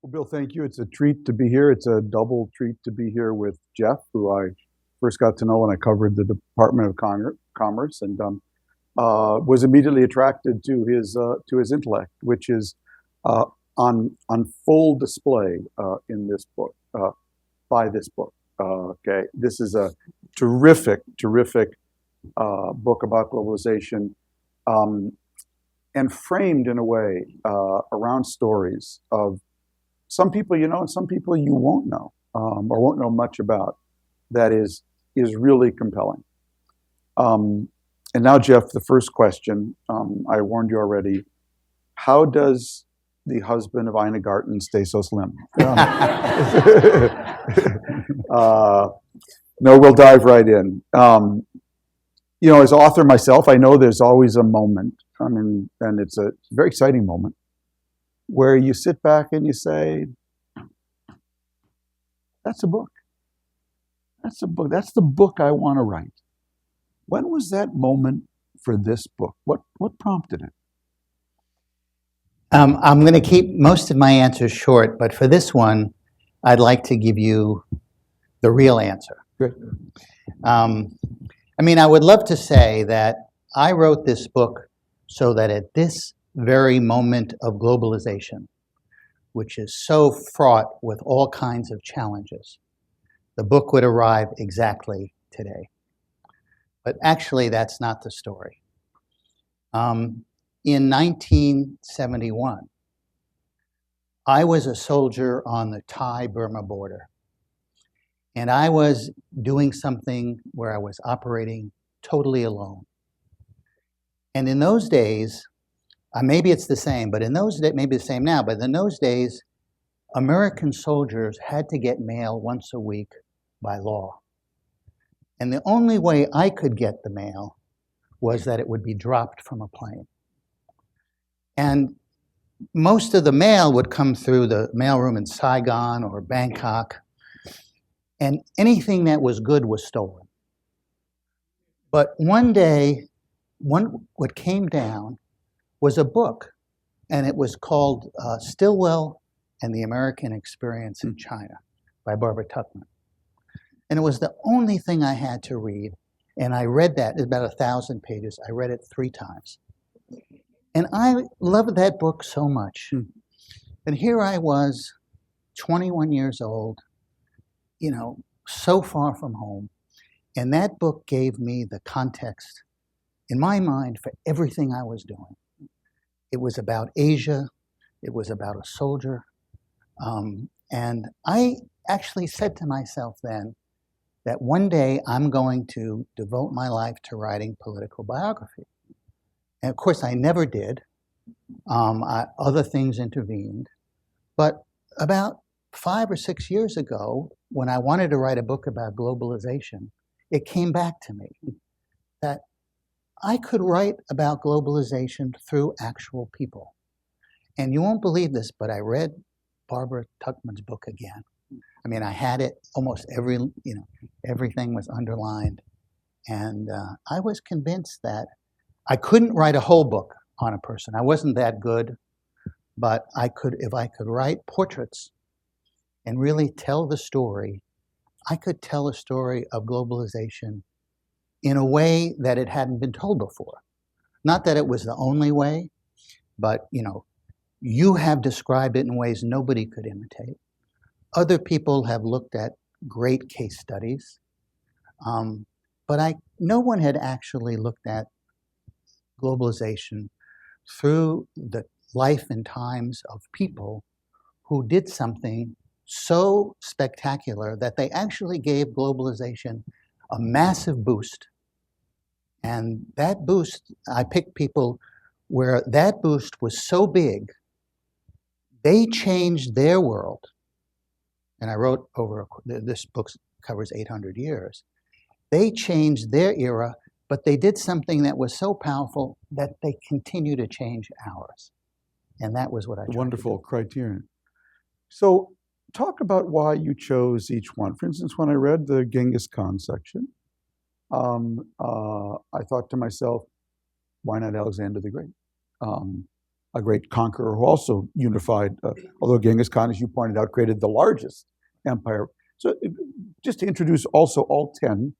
Well, Bill, thank you. It's a treat to be here. It's a double treat to be here with Jeff, who I first got to know when I covered the Department of Commerce, and was immediately attracted to his intellect, which is uh, on full display in this book, by this book. Okay, this is a terrific book about globalization, and framed in a way around stories of some people you know and some people you won't know, or won't know much about. That is really compelling. And now, Jeff, the first question. I warned you already. How does the husband of Ina Garten stay so slim? No, we'll dive right in. As author myself, I know there's always a moment. And it's a very exciting moment where you sit back and you say, "That's a book. That's a book. That's the book I want to write." When was that moment for this book? What prompted it? I'm going to keep most of my answers short, but for this one, I'd like to give you the real answer. Great. I would love to say that I wrote this book so that at this very moment of globalization, which is so fraught with all kinds of challenges, the book would arrive exactly today. But actually, that's not the story. In 1971, I was a soldier on the Thai-Burma border. And I was doing something where I was operating totally alone. And in those days, maybe it's the same, but in those days, maybe the same now, but in those days, American soldiers had to get mail once a week by law. And the only way I could get the mail was that it would be dropped from a plane. And most of the mail would come through the mailroom in Saigon or Bangkok, and anything that was good was stolen. But one day, what came down was a book, and it was called Stilwell and the American Experience in China by Barbara Tuchman. And it was the only thing I had to read, and I read that. It's about 1,000 pages. I read it 3 times. And I loved that book so much. And here I was, 21 years old, so far from home. And that book gave me the context, in my mind, for everything I was doing. It was about Asia. It was about a soldier. And I actually said to myself then that one day I'm going to devote my life to writing political biography. And of course, I never did. Other things intervened. But about 5 or 6 years ago, when I wanted to write a book about globalization, it came back to me that I could write about globalization through actual people. And you won't believe this, but I read Barbara Tuchman's book again. I had it almost everything was underlined. And I was convinced that I couldn't write a whole book on a person. I wasn't that good, but if I could write portraits and really tell the story, I could tell a story of globalization in a way that it hadn't been told before. Not that it was the only way, but you have described it in ways nobody could imitate. Other people have looked at great case studies, but no one had actually looked at globalization through the life and times of people who did something so spectacular that they actually gave globalization a massive boost. And that boost, I picked people where that boost was so big, they changed their world. And I wrote this book covers 800 years. They changed their era, but they did something that was so powerful that they continue to change ours. And that was what I tried Wonderful to do. criterion. So talk about why you chose each one. For instance, when I read the Genghis Khan section, I thought to myself, why not Alexander the Great? a great conqueror who also unified, although Genghis Khan, as you pointed out, created the largest empire. So just to introduce also all 10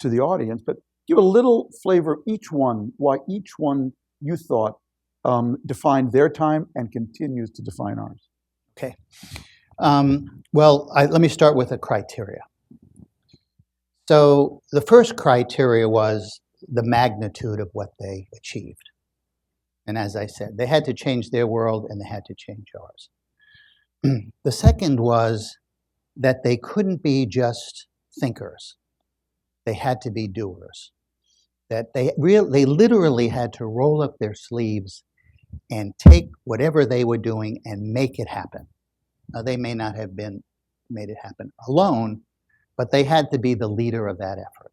to the audience, but give a little flavor of each one, why each one you thought defined their time and continues to define ours. Okay. Well, let me start with a criteria. So the first criteria was the magnitude of what they achieved. And as I said, they had to change their world and they had to change ours. The second was that they couldn't be just thinkers. They had to be doers. That they literally had to roll up their sleeves and take whatever they were doing and make it happen. Now, they may not have made it happen alone, but they had to be the leader of that effort.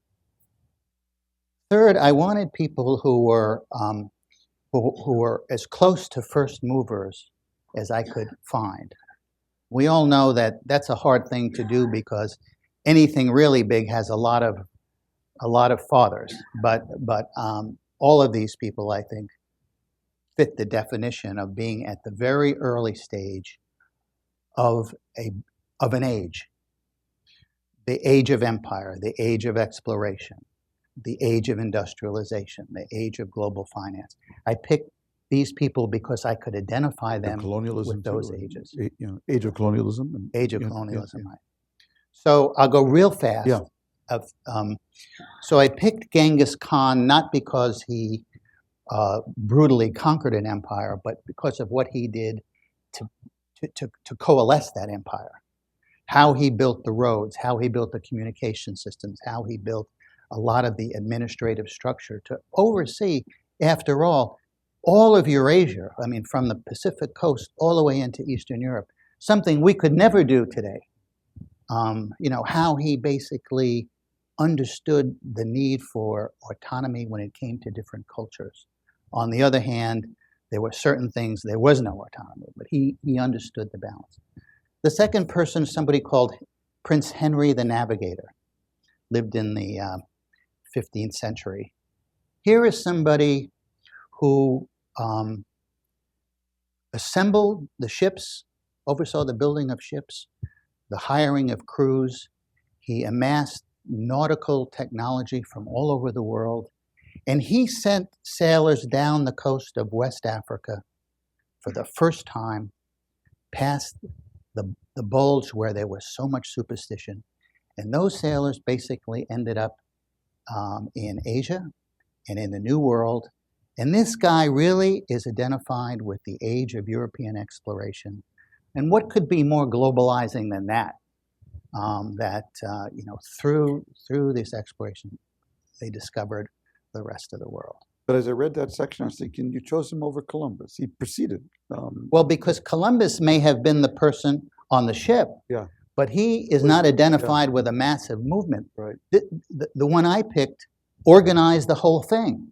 Third, I wanted people who were as close to first movers as I could find. We all know that that's a hard thing to do because anything really big has a lot of fathers. But all of these people, I think, fit the definition of being at the very early stage of an age. The age of empire, the age of exploration, the age of industrialization, the age of global finance. I picked these people because I could identify them with those ages. Age of colonialism. Age of colonialism, right. So I'll go real fast. Yeah. So I picked Genghis Khan not because he brutally conquered an empire, but because of what he did to coalesce that empire. How he built the roads, how he built the communication systems, how he built a lot of the administrative structure to oversee, after all of Eurasia, I mean, from the Pacific coast all the way into Eastern Europe, something we could never do today. How he basically understood the need for autonomy when it came to different cultures. On the other hand, there were certain things, there was no autonomy, but he understood the balance. The second person is somebody called Prince Henry the Navigator, lived in the 15th century. Here is somebody who assembled the ships, oversaw the building of ships, the hiring of crews. He amassed nautical technology from all over the world, and he sent sailors down the coast of West Africa for the first time, past the bulge where there was so much superstition. And those sailors basically ended up in Asia and in the New World. And this guy really is identified with the age of European exploration. And what could be more globalizing than that? Through this exploration, they discovered the rest of the world. But as I read that section, I was thinking, you chose him over Columbus. He preceded. Well, because Columbus may have been the person on the ship, yeah, but he is not identified with a massive movement. Right. The one I picked organized the whole thing.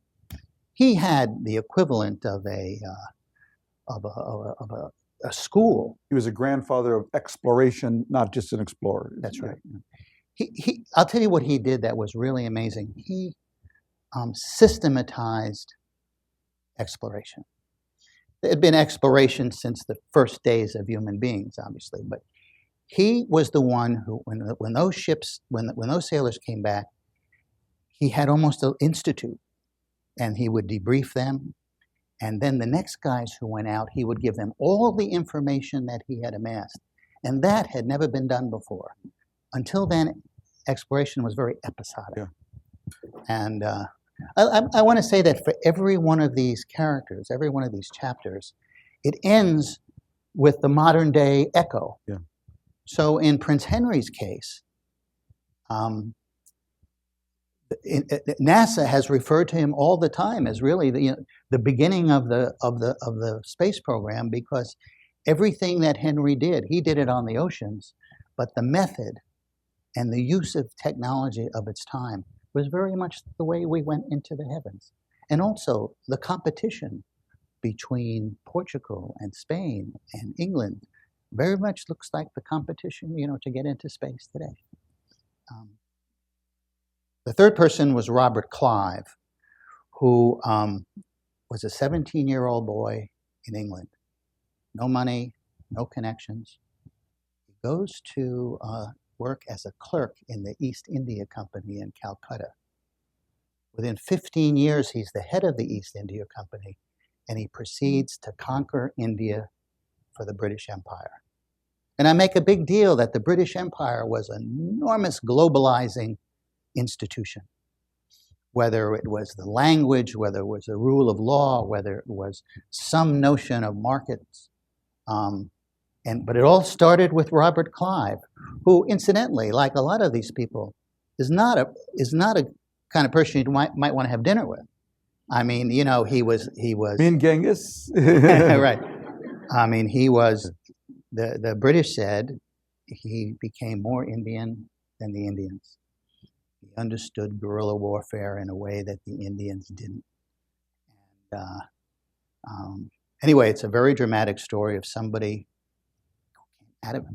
He had the equivalent of a school. He was a grandfather of exploration, not just an explorer. That's right. I'll tell you what he did that was really amazing. He systematized exploration. There had been exploration since the first days of human beings, obviously, but he was the one who, when those sailors came back, he had almost an institute, and he would debrief them. And then the next guys who went out, he would give them all the information that he had amassed. And that had never been done before. Until then, exploration was very episodic. Yeah. And I want to say that for every one of these characters, every one of these chapters, it ends with the modern day echo. Yeah. So in Prince Henry's case, NASA has referred to him all the time as really the beginning of the space program, because everything that Henry did, he did it on the oceans, but the method and the use of technology of its time was very much the way we went into the heavens. And also the competition between Portugal and Spain and England very much looks like the competition, to get into space today. The third person was Robert Clive, who was a 17-year-old boy in England. No money, no connections. He goes to work as a clerk in the East India Company in Calcutta. Within 15 years, he's the head of the East India Company, and he proceeds to conquer India for the British Empire. And I make a big deal that the British Empire was an enormous globalizing institution. Whether it was the language, whether it was the rule of law, whether it was some notion of markets. But it all started with Robert Clive, who, incidentally, like a lot of these people, is not a kind of person you might want to have dinner with. I mean, you know, he was. Me and Genghis. Right. I mean, he was. The British said he became more Indian than the Indians. He understood guerrilla warfare in a way that the Indians didn't. And anyway, it's a very dramatic story of somebody who came out of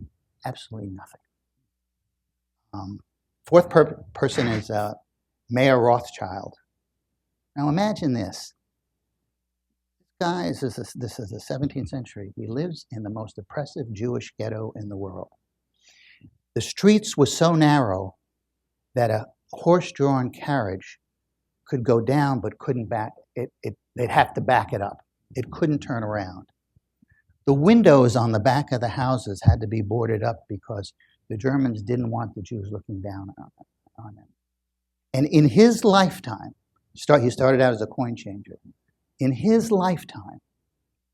absolutely nothing. Fourth person is Mayor Rothschild. Now imagine this. This guy, this is the 17th century. He lives in the most oppressive Jewish ghetto in the world. The streets were so narrow that a horse-drawn carriage could go down but couldn't back it. They'd have to back it up. It couldn't turn around. The windows on the back of the houses had to be boarded up because the Germans didn't want the Jews looking down on them. And in his lifetime, he started out as a coin changer. In his lifetime,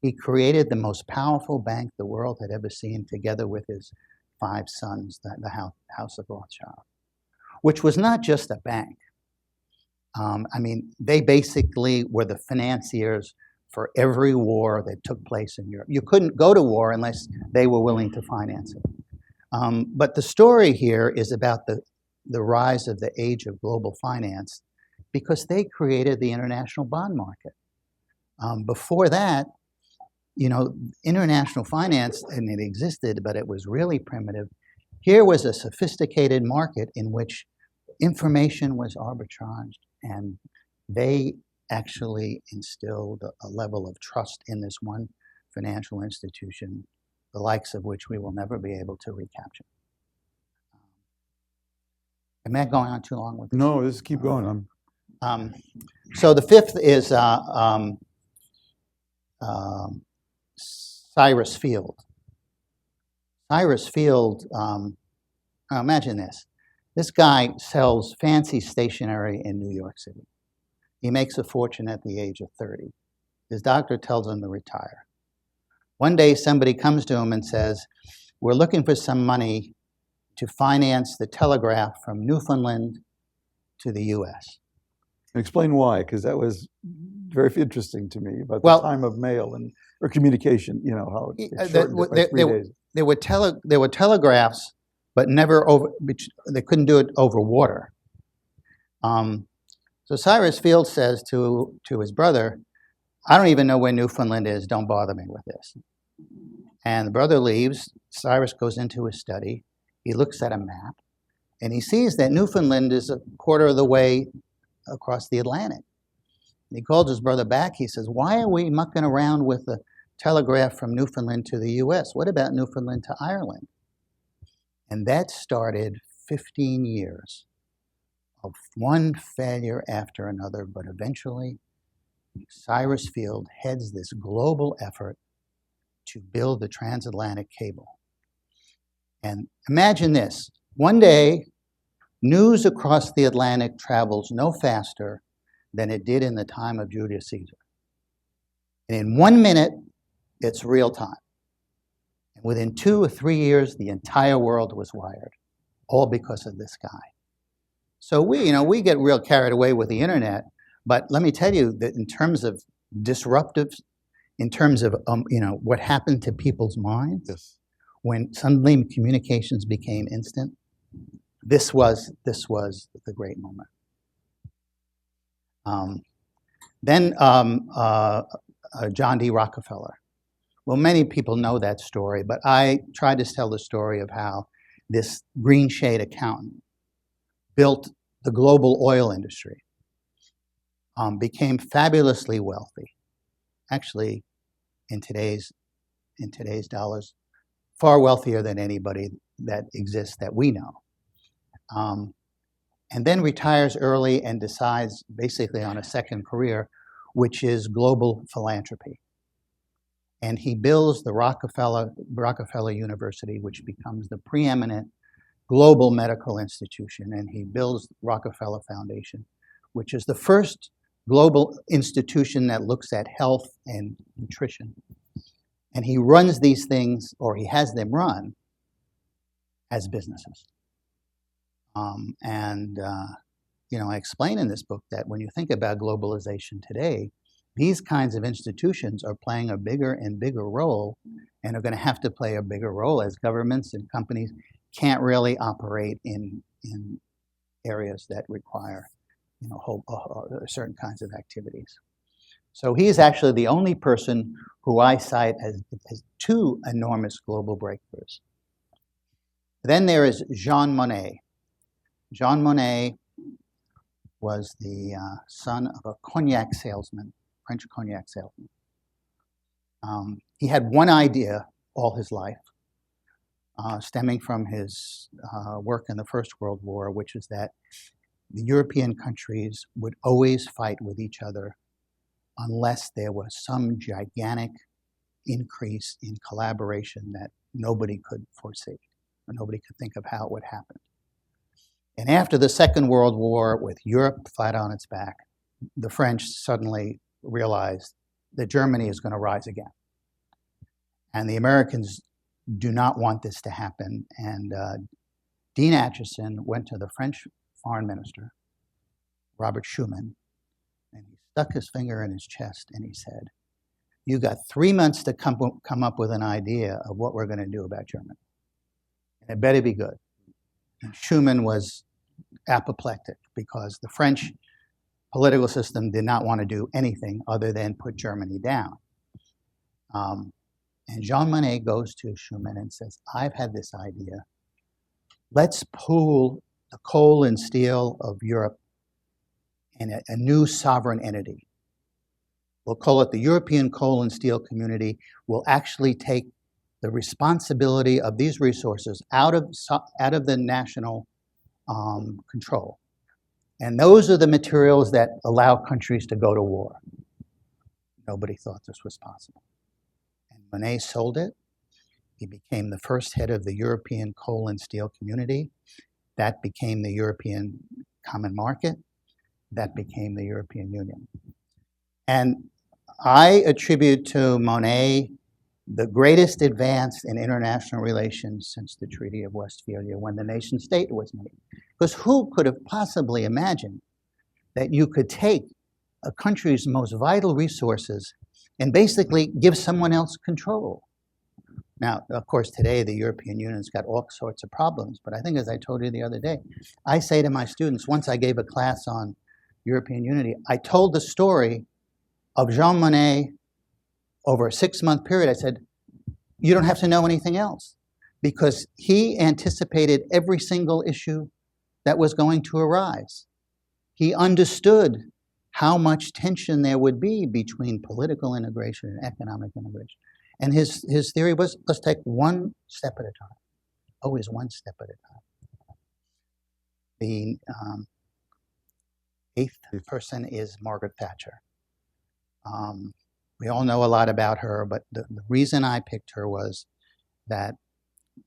he created the most powerful bank the world had ever seen, together with his 5 sons, the House of Rothschild, which was not just a bank. I mean, they basically were the financiers for every war that took place in Europe. You couldn't go to war unless they were willing to finance it. But the story here is about the rise of the age of global finance, because they created the international bond market. Before that, you know, international finance, and it existed, but it was really primitive. Here was a sophisticated market in which information was arbitraged, and they actually instilled a level of trust in this one financial institution, the likes of which we will never be able to recapture. Am I going on too long with this? No, just keep going. So the fifth is Cyrus Field. Cyrus Field, imagine this. This guy sells fancy stationery in New York City. He makes a fortune at the age of 30. His doctor tells him to retire. One day somebody comes to him and says, we're looking for some money to finance the telegraph from Newfoundland to the U.S. Explain why, because that was very interesting to me about the time of mail or communication. You know how it shortened it by 3 days. There were telegraphs, but never over. They couldn't do it over water. So Cyrus Field says to his brother, "I don't even know where Newfoundland is. Don't bother me with this." And the brother leaves. Cyrus goes into his study. He looks at a map, and he sees that Newfoundland is a quarter of the way across the Atlantic. And he calls his brother back. He says, why are we mucking around with the telegraph from Newfoundland to the U.S.? What about Newfoundland to Ireland? And that started 15 years of one failure after another, but eventually Cyrus Field heads this global effort to build the transatlantic cable. And imagine this. One day, news across the Atlantic travels no faster than it did in the time of Julius Caesar. And in 1 minute, it's real time. And within 2 or 3 years, the entire world was wired, all because of this guy. So we get real carried away with the internet, but let me tell you that in terms of disruptive, in terms of what happened to people's minds, yes. When suddenly communications became instant, this was the great moment. Then John D. Rockefeller. Well, many people know that story, but I tried to tell the story of how this green shade accountant built the global oil industry, became fabulously wealthy. Actually, in today's dollars, far wealthier than anybody that exists that we know. And then retires early and decides basically on a second career, which is global philanthropy. And he builds the Rockefeller University, which becomes the preeminent global medical institution. And he builds the Rockefeller Foundation, which is the first global institution that looks at health and nutrition. And he runs these things, or he has them run, as businesses. I explain in this book that when you think about globalization today, these kinds of institutions are playing a bigger and bigger role, and are going to have to play a bigger role as governments and companies can't really operate in areas that require certain kinds of activities. So he is actually the only person who I cite as two enormous global breakthroughs. Then there is JeanMonnet. JeanMonnet was the son of a cognac salesman, French cognac salesman. He had one idea all his life, stemming from his work in the First World War, which is that the European countries would always fight with each other unless there was some gigantic increase in collaboration that nobody could foresee, or nobody could think of how it would happen. And after the Second World War, with Europe flat on its back, the French suddenly realized that Germany is going to rise again. And the Americans do not want this to happen. And Dean Acheson went to the French foreign minister, Robert Schumann, and he stuck his finger in his chest and he said, "You got 3 months to come up with an idea of what we're going to do about Germany. And it better be good." And Schumann was apoplectic because the French political system did not want to do anything other than put Germany down. And JeanMonnet goes to Schumann and says, "I've had this idea. Let's pool the coal and steel of Europe in a new sovereign entity. We'll call it the European Coal and Steel Community. We'll actually take the responsibility of these resources out of the national control. And those are the materials that allow countries to go to war." Nobody thought this was possible. And Monnet sold it. He became the first head of the European Coal and Steel Community. That became the European Common Market. That became the European Union. And I attribute to Monnet the greatest advance in international relations since the Treaty of Westphalia, when the nation state was made. Because who could have possibly imagined that you could take a country's most vital resources and basically give someone else control? Now, of course, today the European Union's got all sorts of problems, but I think, as I told you the other day, I say to my students, once I gave a class on European unity, I told the story of JeanMonnet over a 6-month period. I said, you don't have to know anything else, because he anticipated every single issue that was going to arise. He understood how much tension there would be between political integration and economic integration. And his theory was, let's take one step at a time, always one step at a time. The eighth person is Margaret Thatcher. We all know a lot about her, but the reason I picked her was that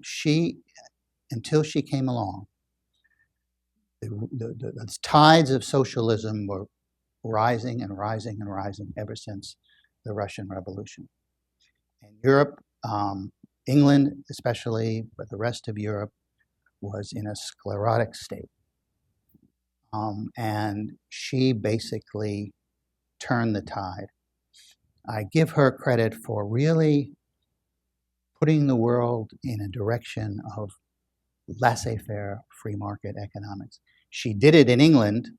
she, until she came along, the tides of socialism were rising and rising and rising ever since the Russian Revolution. And Europe, England especially, but the rest of Europe was in a sclerotic state. And she basically turned the tide. I give her credit for really putting the world in a direction of laissez-faire free market economics. She did it in England,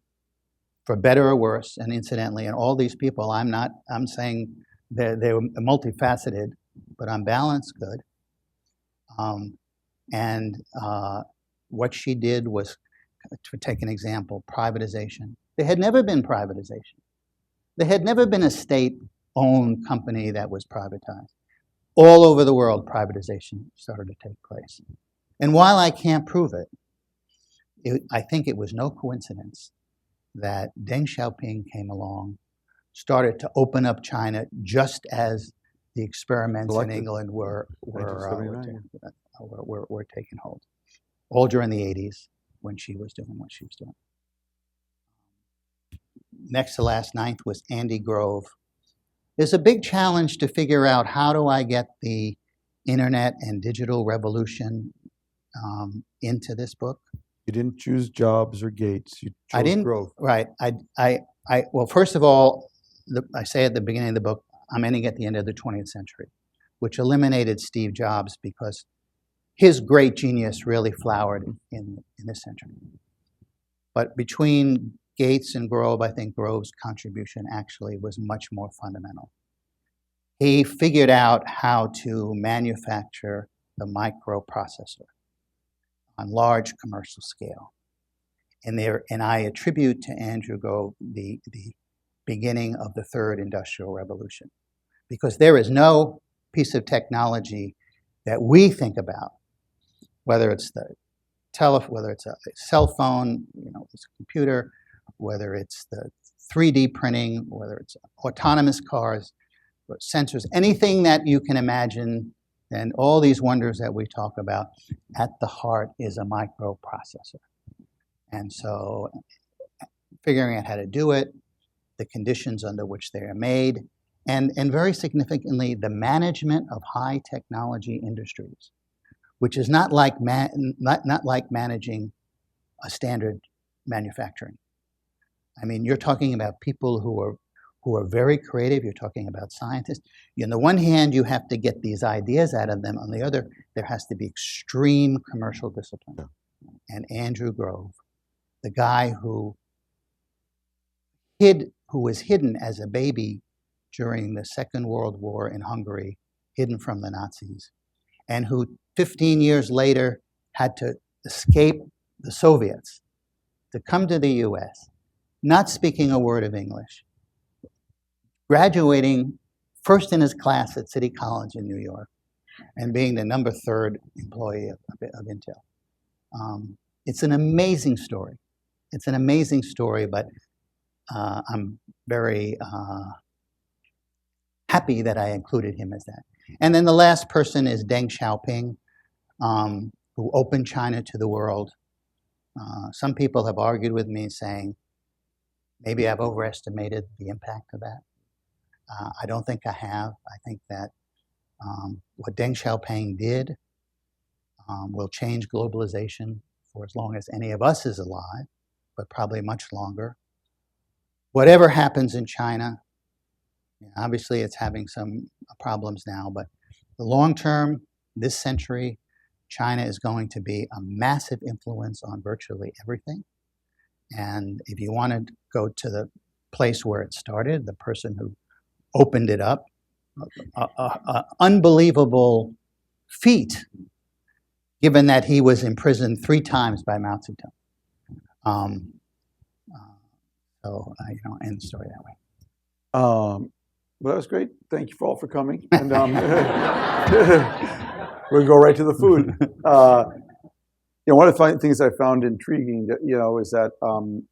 for better or worse, and incidentally, and all these people, I'm saying they were multifaceted, but on balance, good. What she did was, to take an example, privatization. There had never been privatization. There had never been a state own company that was privatized. All over the world, privatization started to take place. And while I can't prove it, I think it was no coincidence that Deng Xiaoping came along, started to open up China just as the experiments in England were taking hold. All during the 80s when she was doing what she was doing. Next to last ninth was Andy Grove. There's a big challenge to figure out how do I get the internet and digital revolution into this book. You didn't choose Jobs or Gates. You chose Grove. Right. Well, first of all, I say at the beginning of the book, I'm ending at the end of the 20th century, which eliminated Steve Jobs because his great genius really flowered in this century. But between Gates and Grove, I think Grove's contribution actually was much more fundamental. He figured out how to manufacture the microprocessor on large commercial scale. And I attribute to Andrew Grove the beginning of the third industrial revolution. Because there is no piece of technology that we think about, whether it's whether it's a cell phone, it's a computer, whether it's the 3D printing, whether it's autonomous cars, sensors, anything that you can imagine, and all these wonders that we talk about, at the heart is a microprocessor. And so figuring out how to do it, the conditions under which they are made, and very significantly, the management of high technology industries, which is not like managing a standard manufacturing. I mean, you're talking about people who are very creative. You're talking about scientists. On the one hand, you have to get these ideas out of them. On the other, there has to be extreme commercial discipline. Yeah. And Andrew Grove, the guy who was hidden as a baby during the Second World War in Hungary, hidden from the Nazis, and who 15 years later had to escape the Soviets to come to the US, not speaking a word of English, graduating first in his class at City College in New York, and being the number 3rd employee of Intel. It's an amazing story. It's an amazing story, but I'm very happy that I included him as that. And then the last person is Deng Xiaoping, who opened China to the world. Some people have argued with me saying, maybe I've overestimated the impact of that. I don't think I have. I think that what Deng Xiaoping did will change globalization for as long as any of us is alive, but probably much longer. Whatever happens in China, obviously it's having some problems now, but the long term, this century, China is going to be a massive influence on virtually everything. And if you want to go to the place where it started, the person who opened it up, unbelievable feat, given that he was imprisoned 3 times by Mao Zedong. So end the story that way. Well, that was great. Thank you all for coming. And we'll go right to the food. One of the things I found intriguing, is that the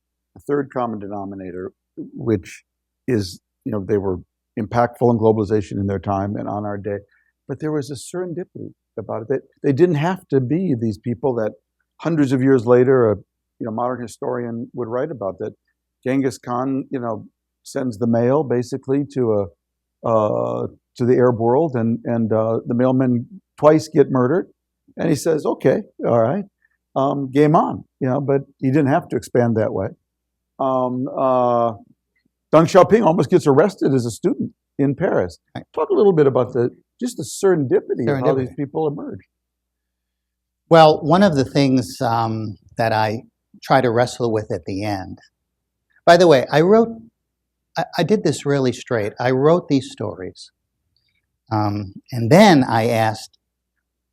third common denominator, which is, they were impactful in globalization in their time and on our day, but there was a serendipity about it. They didn't have to be these people that hundreds of years later, a modern historian would write about, that Genghis Khan, sends the mail basically to the Arab world, and the mailmen twice get murdered, and he says, okay, all right, game on, but he didn't have to expand that way. Deng Xiaoping almost gets arrested as a student in Paris. Talk a little bit about the serendipity of how these people emerged. Well, one of the things that I try to wrestle with at the end, by the way, I did this really straight. I wrote these stories, and then I asked,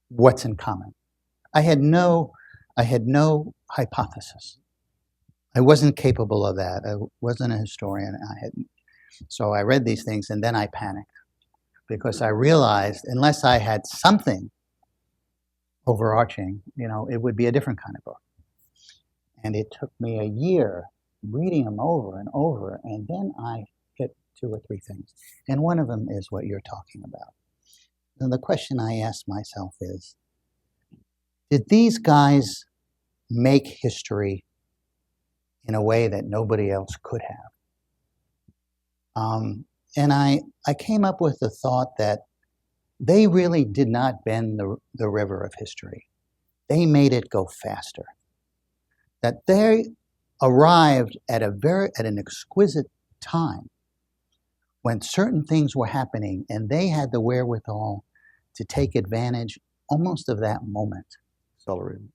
what's in common? I had no hypothesis. I wasn't capable of that. I wasn't a historian. So I read these things and then I panicked because I realized unless I had something overarching, it would be a different kind of book. And it took me a year reading them over and over, and then I hit 2 or 3 things. And one of them is what you're talking about. And the question I ask myself is, did these guys make history in a way that nobody else could have? And I came up with the thought that they really did not bend the river of history. They made it go faster. That they arrived at an exquisite time when certain things were happening, and they had the wherewithal to take advantage almost of that moment. Accelerated.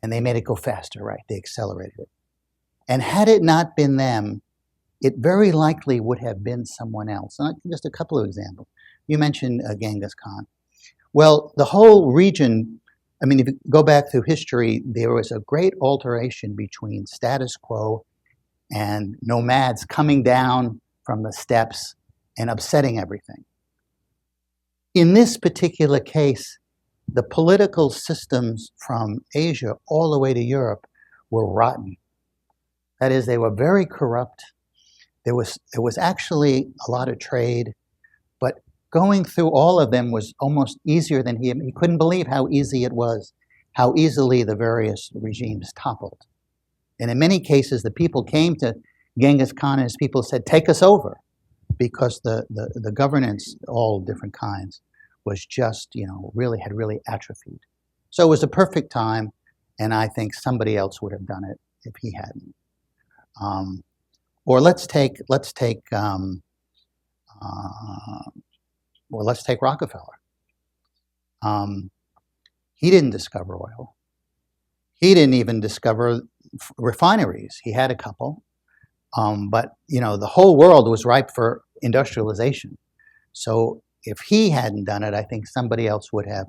And they made it go faster, right? They accelerated it. And had it not been them, it very likely would have been someone else. And just a couple of examples. You mentioned Genghis Khan. Well, the whole region, I mean, if you go back through history, there was a great alteration between status quo and nomads coming down from the steppes and upsetting everything. In this particular case, the political systems from Asia all the way to Europe were rotten. That is, they were very corrupt. There was actually a lot of trade, but going through all of them was almost easier than he couldn't believe how easy it was, how easily the various regimes toppled. And in many cases, the people came to Genghis Khan and his people said, take us over, because the governance, all different kinds, was just, had really atrophied. So it was a perfect time, and I think somebody else would have done it if he hadn't. Or let's take Rockefeller. He didn't discover oil. He didn't even discover refineries. He had a couple, but the whole world was ripe for industrialization. So if he hadn't done it, I think somebody else would have.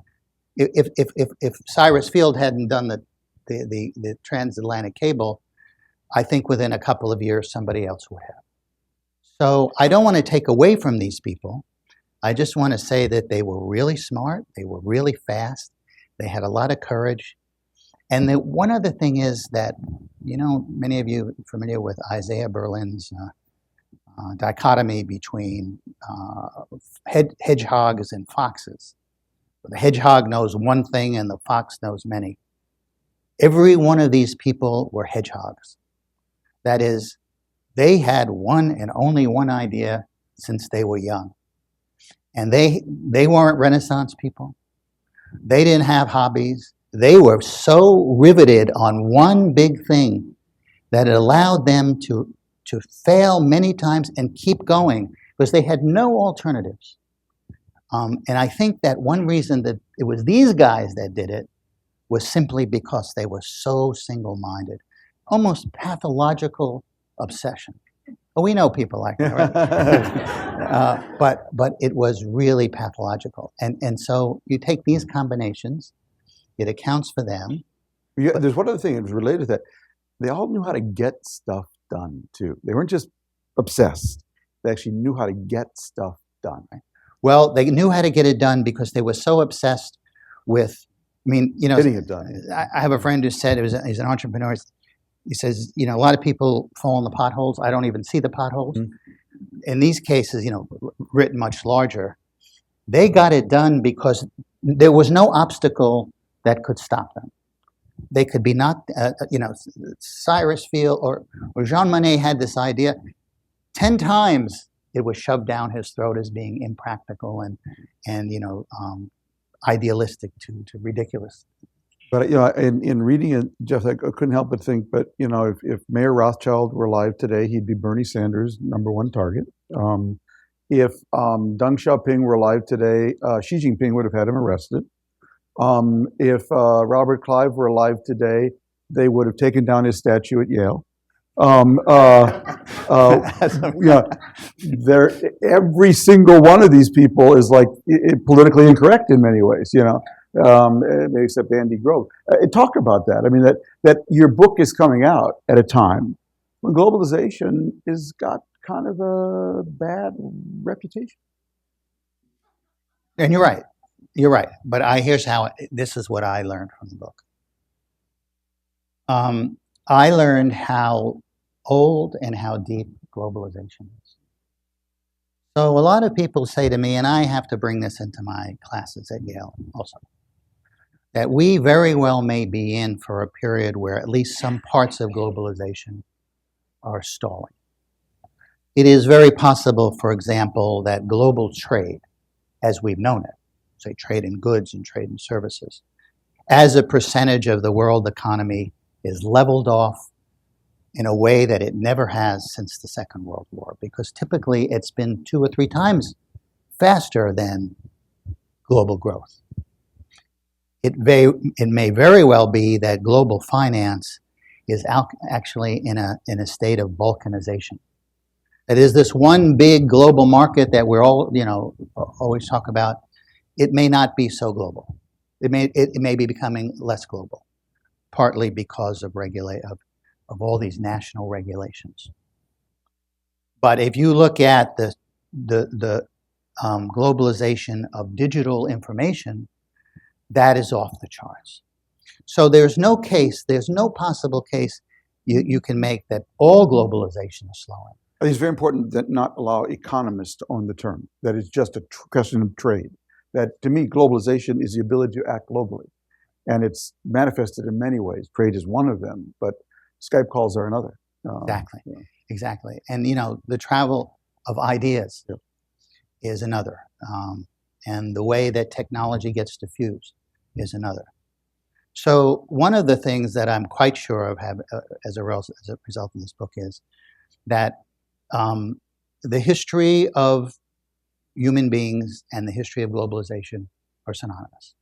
If Cyrus Field hadn't done the transatlantic cable, I think within a couple of years somebody else would have. So I don't want to take away from these people. I just want to say that they were really smart. They were really fast. They had a lot of courage. And one other thing is that, many of you are familiar with Isaiah Berlin's dichotomy between hedgehogs and foxes. The hedgehog knows one thing and the fox knows many. Every one of these people were hedgehogs. That is, they had one and only one idea since they were young. And they weren't Renaissance people. They didn't have hobbies. They were so riveted on one big thing that it allowed them to fail many times and keep going because they had no alternatives. And I think that one reason that it was these guys that did it was simply because they were so single-minded, almost pathological obsession. Well, we know people like that, right? But it was really pathological. And so you take these combinations, it accounts for them. Yeah, there's one other thing that was related to that. They all knew how to get stuff done, too. They weren't just obsessed. They actually knew how to get stuff done. Right? Well, they knew how to get it done because they were so obsessed with, getting it done. I have a friend who said, he's an entrepreneur, he says, a lot of people fall in the potholes. I don't even see the potholes. Mm-hmm. In these cases, written much larger, they got it done because there was no obstacle that could stop them. They could be knocked, Cyrus Field or JeanMonnet had this idea. 10 times it was shoved down his throat as being impractical and idealistic to ridiculous. But in reading it, Jeff, I couldn't help but think. But if Mayor Rothschild were alive today, he'd be Bernie Sanders' #1 target. If Deng Xiaoping were alive today, Xi Jinping would have had him arrested. If Robert Clive were alive today, they would have taken down his statue at Yale. Every single one of these people is politically incorrect in many ways. Except Andy Grove. Talk about that. I mean, that your book is coming out at a time when globalization has got kind of a bad reputation. And you're right. You're right. But here's how, this is what I learned from the book. I learned how old and how deep globalization is. So a lot of people say to me, and I have to bring this into my classes at Yale also, that we very well may be in for a period where at least some parts of globalization are stalling. It is very possible, for example, that global trade, as we've known it, say trade in goods and trade in services, as a percentage of the world economy is leveled off in a way that it never has since the Second World War, because typically it's been 2 or 3 times faster than global growth. It may very well be that global finance is actually in a state of balkanization. That is, this one big global market that we're all, always talk about, it may not be so global. It may be becoming less global, partly because of all these national regulations. But if you look at the globalization of digital information, that is off the charts. So there's no possible case you can make that all globalization is slowing. I think it's very important that not allow economists to own the term, that it's just a question of trade. That, to me, globalization is the ability to act globally. And it's manifested in many ways. Trade is one of them, but Skype calls are another. Exactly. And, the travel of ideas is another. And the way that technology gets diffused is another. So one of the things that I'm quite sure of as a result of this book is that the history of human beings and the history of globalization are synonymous.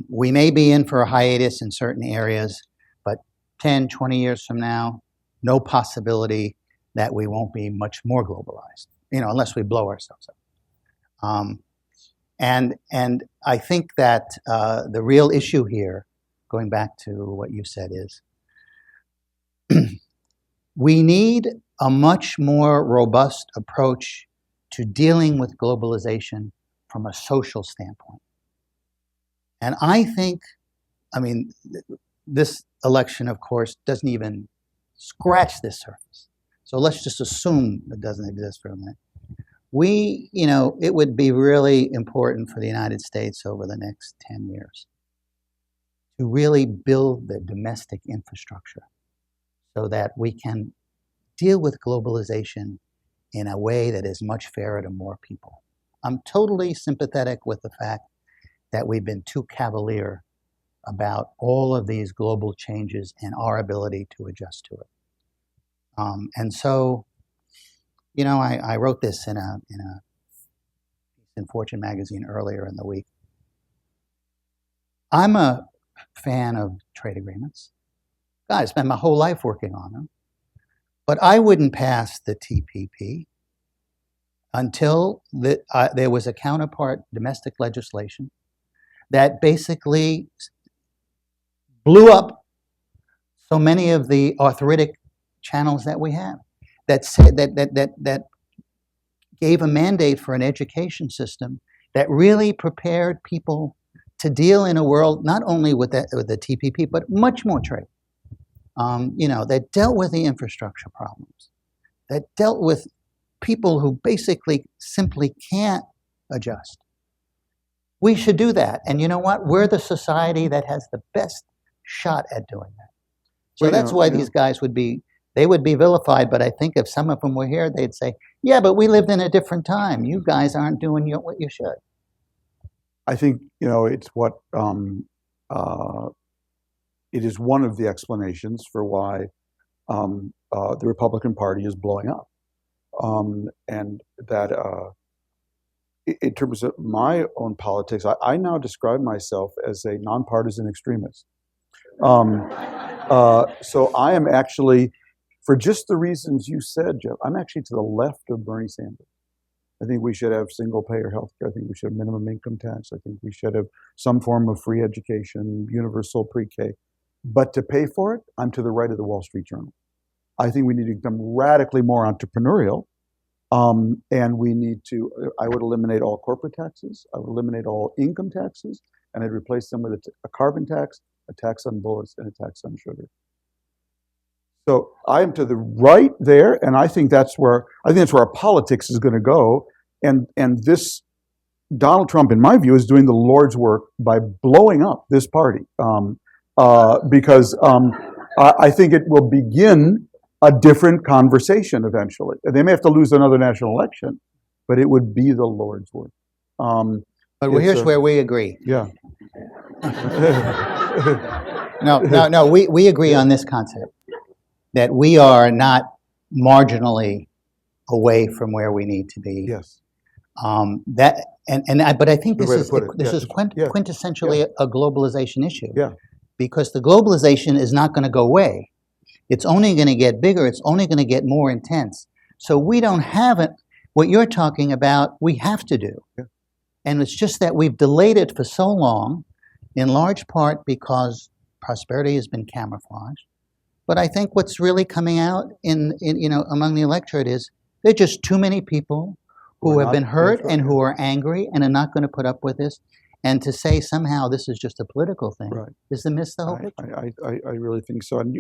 We may be in for a hiatus in certain areas, but 10, 20 years from now, no possibility that we won't be much more globalized, unless we blow ourselves up. And I think that the real issue here, going back to what you said, is we need a much more robust approach to dealing with globalization from a social standpoint. And I think, this election, of course, doesn't even scratch this surface. So let's just assume it doesn't exist for a minute. It would be really important for the United States over the next 10 years to really build the domestic infrastructure so that we can deal with globalization in a way that is much fairer to more people. I'm totally sympathetic with the fact that we've been too cavalier about all of these global changes and our ability to adjust to it. And so, I wrote this in Fortune magazine earlier in the week. I'm a fan of trade agreements. God, I spent my whole life working on them. But I wouldn't pass the TPP until there was a counterpart domestic legislation that basically blew up so many of the arthritic channels that we have, that said that gave a mandate for an education system that really prepared people to deal in a world not only with the TPP, but much more trade. That dealt with the infrastructure problems, that dealt with people who basically simply can't adjust. We should do that. And you know what? We're the society that has the best shot at doing that. So that's why these guys would be vilified. But I think if some of them were here, they'd say, yeah, but we lived in a different time. You guys aren't doing what you should. I think, it's what, it is one of the explanations for why the Republican Party is blowing up. And that in terms of my own politics, I now describe myself as a nonpartisan extremist. So I am actually, for just the reasons you said, Jeff, I'm actually to the left of Bernie Sanders. I think we should have single-payer health care. I think we should have minimum income tax. I think we should have some form of free education, universal pre-K. But to pay for it, I'm to the right of the Wall Street Journal. I think we need to become radically more entrepreneurial. And we need to, I would eliminate all corporate taxes. I would eliminate all income taxes, and I'd replace them with a carbon tax, a tax on bullets, and a tax on sugar. So I am to the right there, and I think that's where our politics is going to go. And this Donald Trump, in my view, is doing the Lord's work by blowing up this party, because I think it will begin a different conversation eventually. They may have to lose another national election, but it would be the Lord's work. But here's where we agree. Yeah. No. We agree on this concept, that we are not marginally away from where we need to be. Yes. But I think this is quintessentially a globalization issue. Yeah. Because the globalization is not going to go away. It's only going to get bigger. It's only going to get more intense. So we don't have it. What you're talking about, we have to do. Yeah. And it's just that we've delayed it for so long, in large part because prosperity has been camouflaged. But I think what's really coming out in among the electorate is there are just too many people who have been hurt and who are angry and are not going to put up with this. And to say somehow this is just a political thing is to miss the whole picture. I really think so. And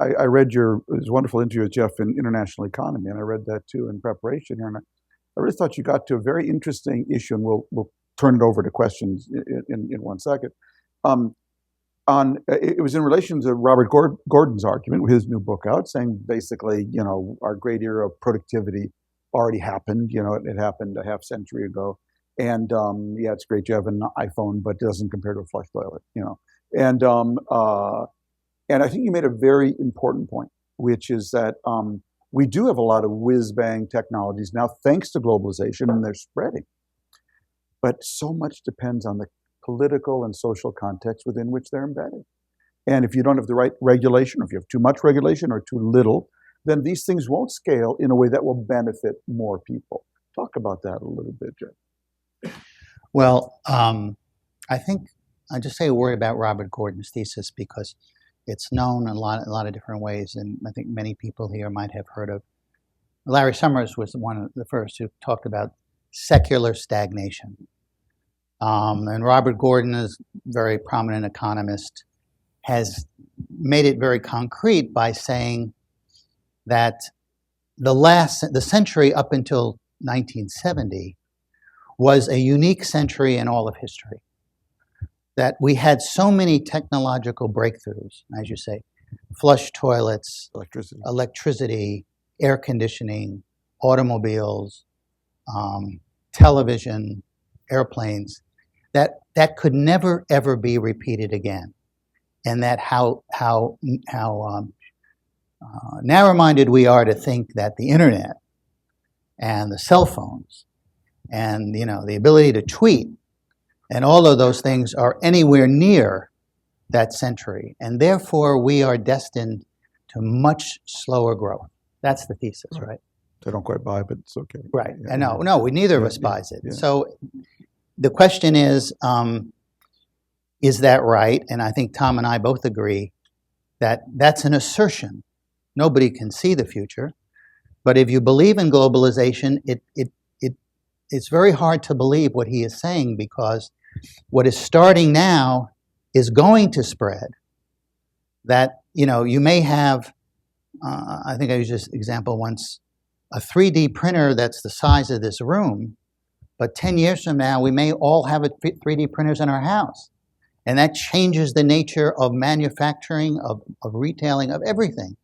I read it was a wonderful interview with Jeff in International Economy, and I read that too in preparation here. And I really thought you got to a very interesting issue, and we'll turn it over to questions in 1 second. It was in relation to Robert Gordon's argument with his new book out, saying basically, our great era of productivity already happened. It happened a half century ago. And it's great you have an iPhone, but it doesn't compare to a flush toilet, And I think you made a very important point, which is that we do have a lot of whiz-bang technologies now, thanks to globalization, and they're spreading. But so much depends on the political and social context within which they're embedded. And if you don't have the right regulation, or if you have too much regulation or too little, then these things won't scale in a way that will benefit more people. Talk about that a little bit, Jeff. Well, I think I'll just say a word about Robert Gordon's thesis, because it's known in a lot of different ways, and I think many people here might have heard of. Larry Summers was one of the first who talked about secular stagnation. And Robert Gordon, is a very prominent economist, has made it very concrete by saying that the century up until 1970 was a unique century in all of history. That we had so many technological breakthroughs, as you say, flush toilets, electricity, air conditioning, automobiles, television, airplanes, that could never ever be repeated again, and that how narrow-minded we are to think that the internet and the cell phones and the ability to tweet and all of those things are anywhere near that century, and therefore we are destined to much slower growth. That's the thesis, right? I don't quite buy, but it's okay. Right. Yeah. No, we neither of us buys it. Yeah. So the question is that right? And I think Tom and I both agree that that's an assertion. Nobody can see the future, but if you believe in globalization, it's very hard to believe what he is saying, because what is starting now is going to spread. That, you may have, I think I used this example once, a 3D printer that's the size of this room, but 10 years from now, we may all have 3D printers in our house. And that changes the nature of manufacturing, of retailing, of everything.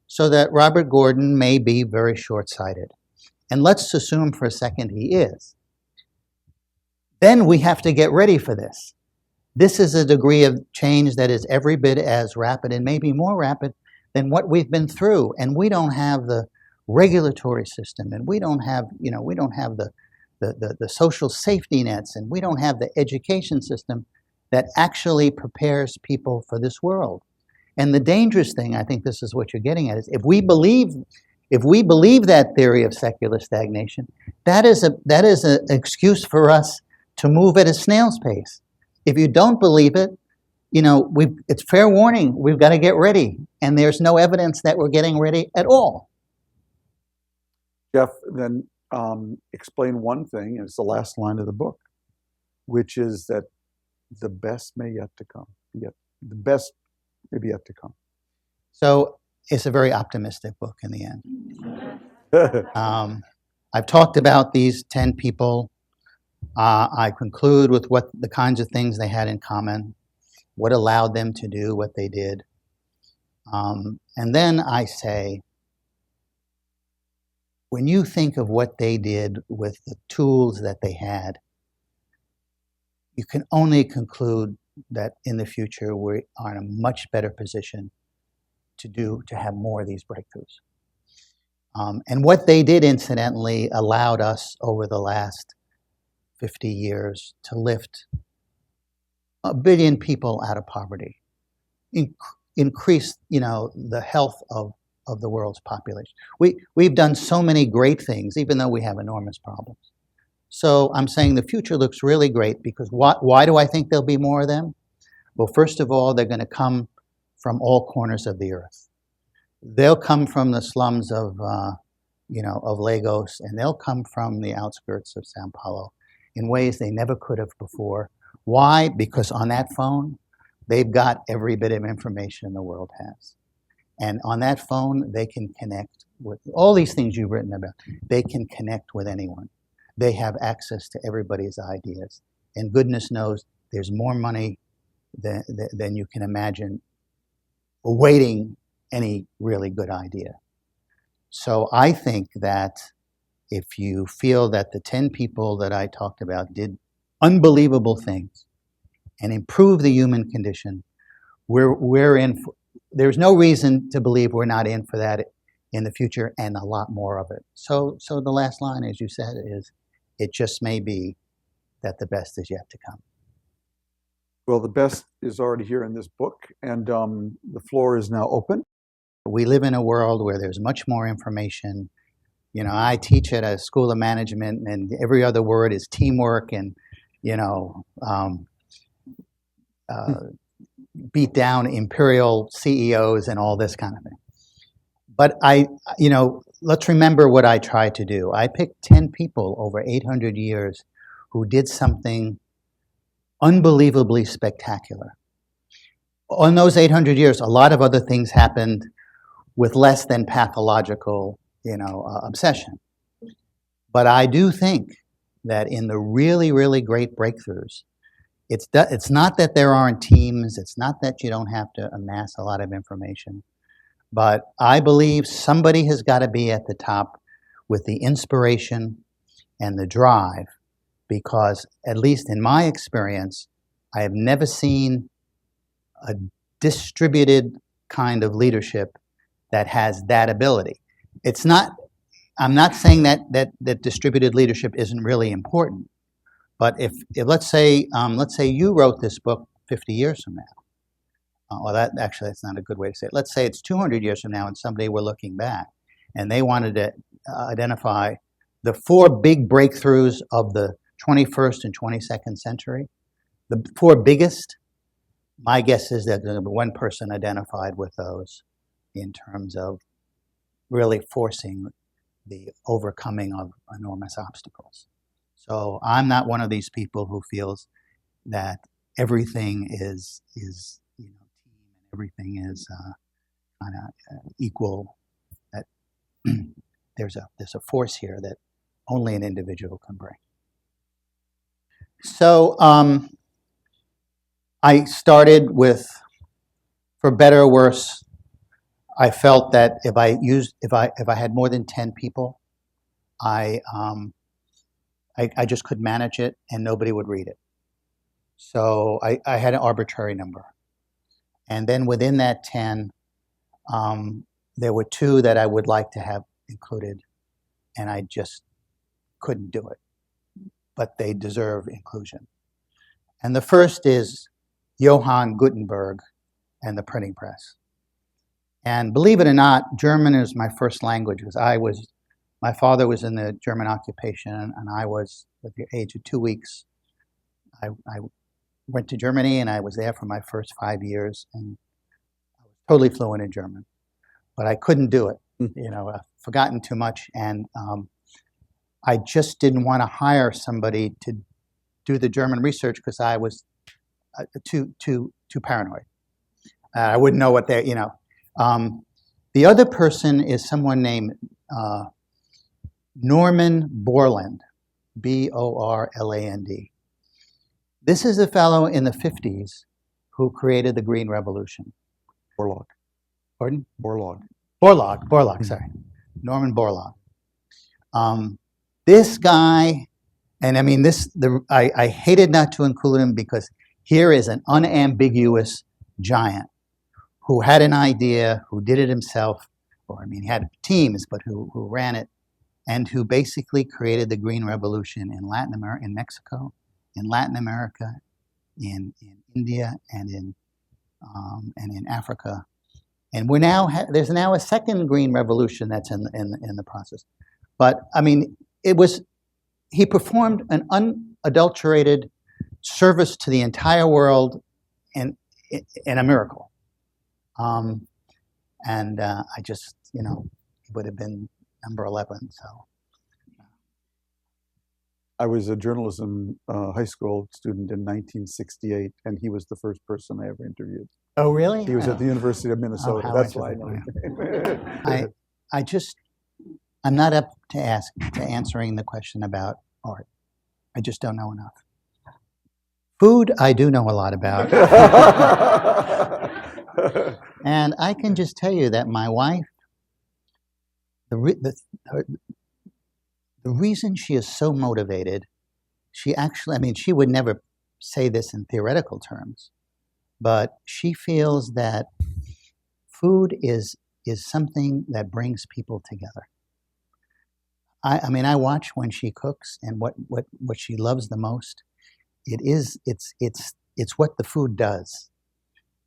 So that Robert Gordon may be very short-sighted. And let's assume for a second he is. Then we have to get ready for this. This is a degree of change that is every bit as rapid and maybe more rapid than what we've been through. And we don't have the regulatory system, and we don't have, the social safety nets, and we don't have the education system that actually prepares people for this world. And the dangerous thing, I think this is what you're getting at, is if we believe that theory of secular stagnation, that is an excuse for us to move at a snail's pace. If you don't believe it, it's fair warning. We've got to get ready, and there's no evidence that we're getting ready at all. Jeff, then explain one thing, and it's the last line of the book, which is that the best may yet to come. The best may be yet to come. So it's a very optimistic book in the end. I've talked about these 10 people. I conclude with what the kinds of things they had in common, what allowed them to do what they did. And then I say, when you think of what they did with the tools that they had, you can only conclude that in the future we are in a much better position to have more of these breakthroughs. And what they did, incidentally, allowed us over the last 50 years to lift 1 billion people out of poverty, increase, the health of the world's population. We've done so many great things, even though we have enormous problems. So I'm saying the future looks really great because why do I think there'll be more of them? Well, first of all, they're going to come from all corners of the earth. They'll come from the slums of Lagos, and they'll come from the outskirts of Sao Paulo in ways they never could have before. Why? Because on that phone, they've got every bit of information the world has. And on that phone, they can connect with all these things you've written about. They can connect with anyone. They have access to everybody's ideas. And goodness knows there's more money than you can imagine awaiting any really good idea. So I think that if you feel that the 10 people that I talked about did unbelievable things and improved the human condition, we're in. There's no reason to believe we're not in for that in the future, and a lot more of it. So the last line, as you said, is it just may be that the best is yet to come. Well, the best is already here in this book, and the floor is now open. We live in a world where there's much more information. I teach at a school of management, and every other word is teamwork and, beat down imperial CEOs and all this kind of thing. But let's remember what I tried to do. I picked 10 people over 800 years who did something unbelievably spectacular. On those 800 years, a lot of other things happened with less than pathological, obsession. But I do think that in the really, really great breakthroughs, it's not that there aren't teams, it's not that you don't have to amass a lot of information, but I believe somebody has got to be at the top with the inspiration and the drive, because at least in my experience, I have never seen a distributed kind of leadership that has that ability. I'm not saying that distributed leadership isn't really important, but if let's say you wrote this book 50 years from now, well, that's not a good way to say it. Let's say it's 200 years from now and someday we're looking back and they wanted to identify the 4 big breakthroughs of the 21st and 22nd century, the 4 biggest, my guess is that there's going to be one person identified with those in terms of really forcing the overcoming of enormous obstacles. So I'm not one of these people who feels that everything is team and everything is kind of equal. That there's a force here that only an individual can bring. So I started with, for better or worse, I felt that if I had more than 10 people, I just could manage it and nobody would read it. So I had an arbitrary number. And then within that 10, there were 2 that I would like to have included, and I just couldn't do it. But they deserve inclusion. And the first is Johann Gutenberg and the printing press. And believe it or not, German is my first language because my father was in the German occupation, and I was, at the age of 2 weeks, I went to Germany, and I was there for my first 5 years, and I was totally fluent in German, but I couldn't do it. I've forgotten too much, and I just didn't want to hire somebody to do the German research because I was too paranoid. I wouldn't know what the other person is someone named Norman Borlaug, Borland. This is a fellow in the 50s who created the Green Revolution. Borlaug. Pardon? Borlaug. Borlaug, sorry. Norman Borlaug. This guy, and I mean, I hated not to include him because here is an unambiguous giant who had an idea, who did it himself, or I mean, he had teams, but who ran it, and who basically created the Green Revolution in Latin America, in Mexico, in Latin America, in India, and in Africa. And there's now a second Green Revolution that's in the process. But I mean, he performed an unadulterated service to the entire world, and a miracle. I just, it would have been number 11. So I was a journalism high school student in 1968, and he was the first person I ever interviewed. Oh, really? He was at the University of Minnesota. That's why I know him. I'm not up to answering the question about art. I just don't know enough. Food, I do know a lot about. And I can just tell you that my wife, the reason she is so motivated, she would never say this in theoretical terms, but she feels that food is something that brings people together. I watch when she cooks, and what she loves the most, it's what the food does.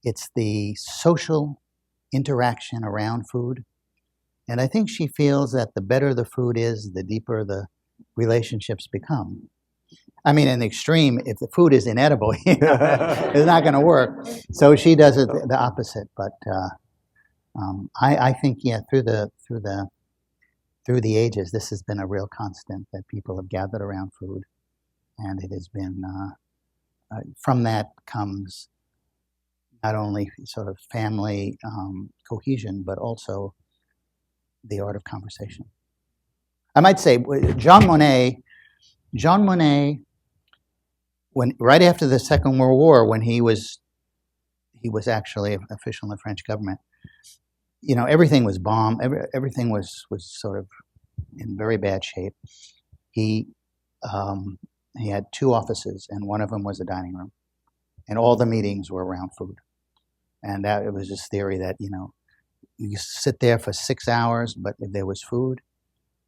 It's the social interaction around food. And I think she feels that the better the food is, the deeper the relationships become. I mean, in the extreme, if the food is inedible, it's not going to work. So she does it the opposite. But I think, through the ages, this has been a real constant, that people have gathered around food, and it has been from that comes not only sort of family cohesion, but also the art of conversation. I might say JeanMonnet, when right after the Second World War, when he was actually an official in the French government, everything was bombed. Everything was sort of in very bad shape. He had 2 offices, and one of them was a dining room, and all the meetings were around food. And it was this theory that you sit there for 6 hours, but if there was food,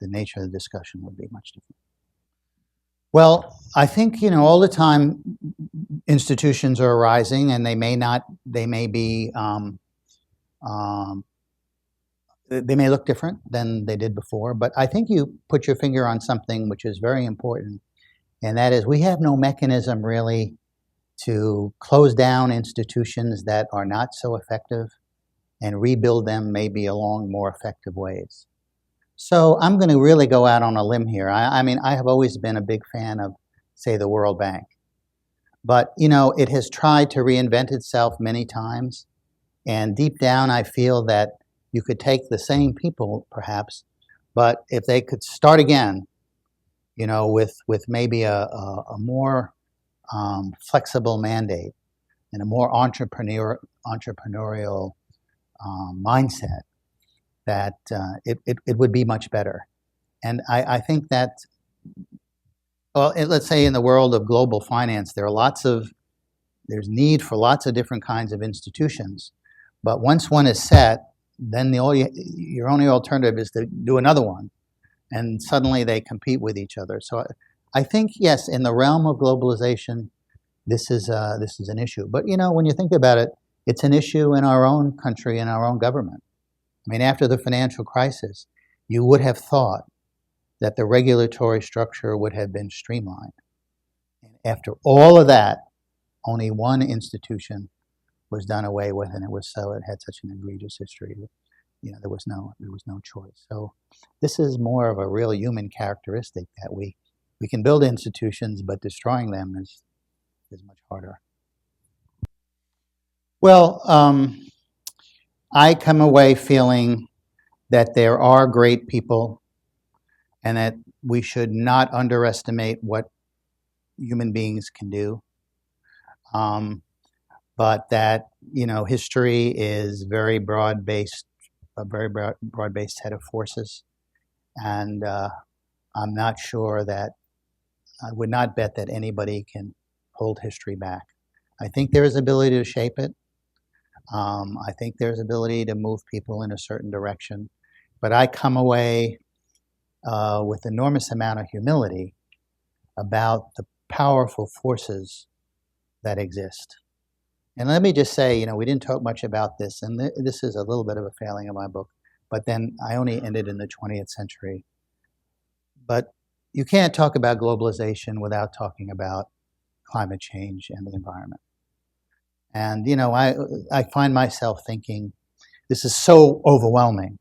the nature of the discussion would be much different. Well, I think all the time institutions are arising, and they may look different than they did before. But I think you put your finger on something which is very important, and that is we have no mechanism really to close down institutions that are not so effective and rebuild them maybe along more effective ways. So I'm going to really go out on a limb here. I mean, I have always been a big fan of, say, the World Bank. But, it has tried to reinvent itself many times. And deep down, I feel that you could take the same people, perhaps, but if they could start again, with maybe a more flexible mandate and a more entrepreneurial mindset, that it would be much better. And I think that, well, let's say in the world of global finance, there's need for lots of different kinds of institutions. But once one is set, then your only alternative is to do another one. And suddenly they compete with each other. So I think, yes, in the realm of globalization, this is an issue. But, when you think about it, it's an issue in our own country, in our own government. I mean, after the financial crisis, you would have thought that the regulatory structure would have been streamlined. And after all of that, only one institution was done away with, and it had such an egregious history. There was no choice. So this is more of a real human characteristic that we can build institutions, but destroying them is much harder. Well, I come away feeling that there are great people and that we should not underestimate what human beings can do. But that, history is very broad-based, a very broad-based set of forces. And I'm not sure that, I would not bet that anybody can hold history back. I think there is ability to shape it. I think there's ability to move people in a certain direction. But I come away with enormous amount of humility about the powerful forces that exist. And let me just say, we didn't talk much about this, and this is a little bit of a failing of my book, but then I only ended in the 20th century. But you can't talk about globalization without talking about climate change and the environment. And, I find myself thinking, this is so overwhelming.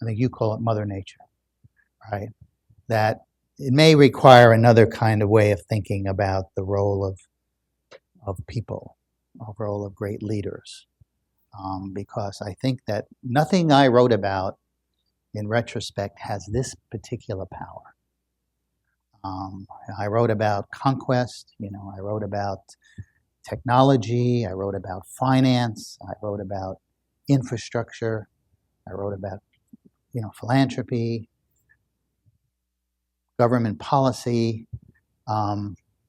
I think you call it Mother Nature, right? That it may require another kind of way of thinking about the role of people, the role of great leaders. Because I think that nothing I wrote about in retrospect has this particular power. I wrote about conquest, I wrote about technology, I wrote about finance, I wrote about infrastructure, I wrote about, philanthropy, government policy,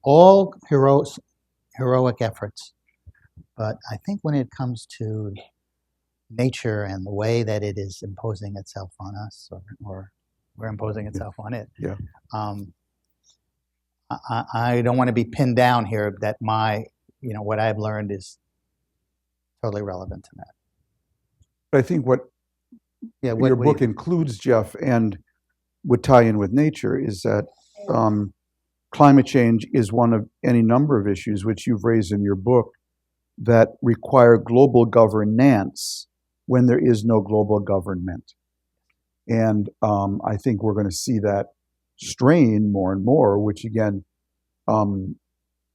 all heroic efforts. But I think when it comes to nature and the way that it is imposing itself on us, or we're imposing itself on it, Yeah. I don't want to be pinned down here that what I've learned is totally relevant to that. But I think what your book includes, Jeff, and would tie in with nature is that climate change is one of any number of issues which you've raised in your book that require global governance when there is no global government. And I think we're going to see that strain more and more, which again,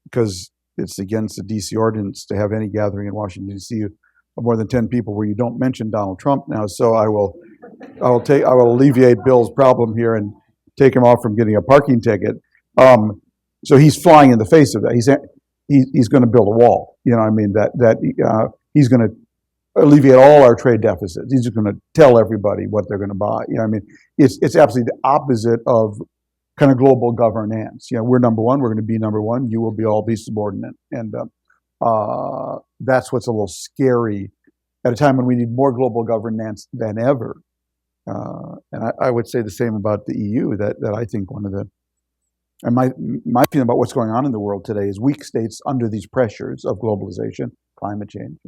because it's against the DC ordinance to have any gathering in Washington DC of more than 10 people where you don't mention Donald Trump now. So I will alleviate Bill's problem here and take him off from getting a parking ticket. So he's flying in the face of that. He's going to build a wall. He's going to alleviate all our trade deficits. He's just going to tell everybody what they're going to buy. It's absolutely the opposite of kind of global governance. We're number one. We're going to be number one. You will be subordinate, and that's what's a little scary at a time when we need more global governance than ever. And I would say the same about the EU. That I think one of the my feeling about what's going on in the world today is weak states under these pressures of globalization, climate change,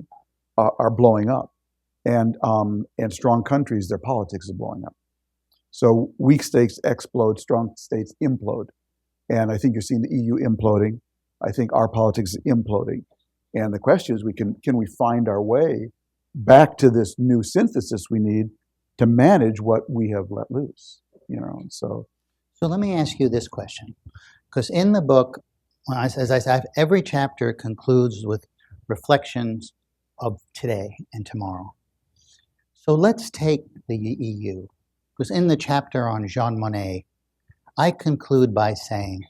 are blowing up, and strong countries, their politics is blowing up. So weak states explode, strong states implode, and I think you're seeing the EU imploding. I think our politics is imploding, and the question is, can we find our way back to this new synthesis we need to manage what we have let loose? So let me ask you this question, because in the book, as I said, every chapter concludes with reflections of today and tomorrow. So let's take the EU, because in the chapter on JeanMonnet, I conclude by saying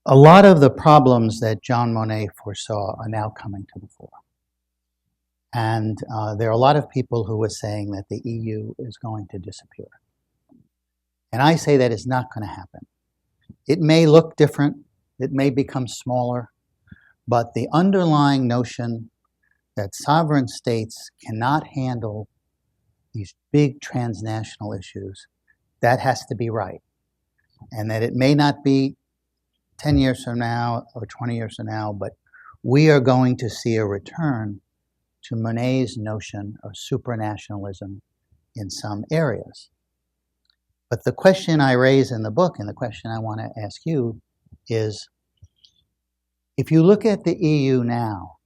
a lot of the problems that JeanMonnet foresaw are now coming to the fore. And there are a lot of people who are saying that the EU is going to disappear. And I say that it's not going to happen. It may look different, it may become smaller, but the underlying notion that sovereign states cannot handle these big transnational issues, that has to be right. And that it may not be 10 years from now or 20 years from now, but we are going to see a return to Monnet's notion of supranationalism in some areas. But the question I raise in the book, and the question I want to ask you, is if you look at the EU now,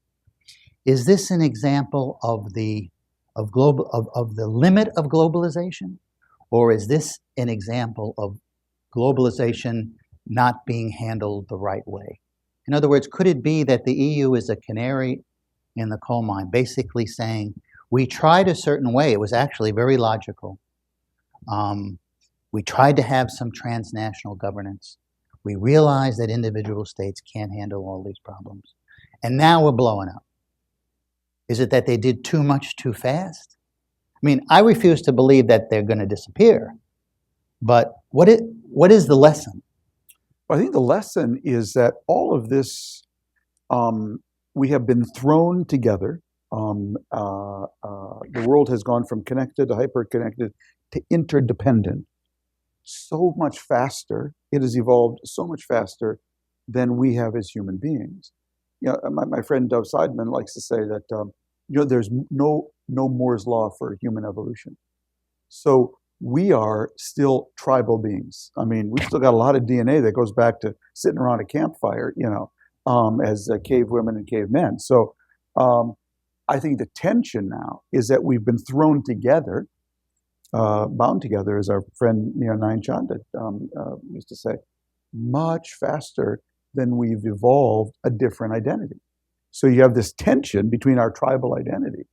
is this an example of the limit of globalization, or is this an example of globalization not being handled the right way? In other words, could it be that the EU is a canary in the coal mine, basically saying, we tried a certain way, it was actually very logical. We tried to have some transnational governance. We realized that individual states can't handle all these problems. And now we're blowing up. Is it that they did too much too fast? I mean, I refuse to believe that they're going to disappear. But what is the lesson? I think the lesson is that all of this, we have been thrown together. The world has gone from connected to hyper-connected to interdependent so much faster. It has evolved so much faster than we have as human beings. You know, my friend Dov Seidman likes to say that there's no Moore's law for human evolution. So we are still tribal beings. I mean, we've still got a lot of DNA that goes back to sitting around a campfire, as cave women and cave men. So I think the tension now is that we've been thrown together, bound together, as our friend Nayan Chanda used to say, much faster than we've evolved a different identity. So you have this tension between our tribal identity,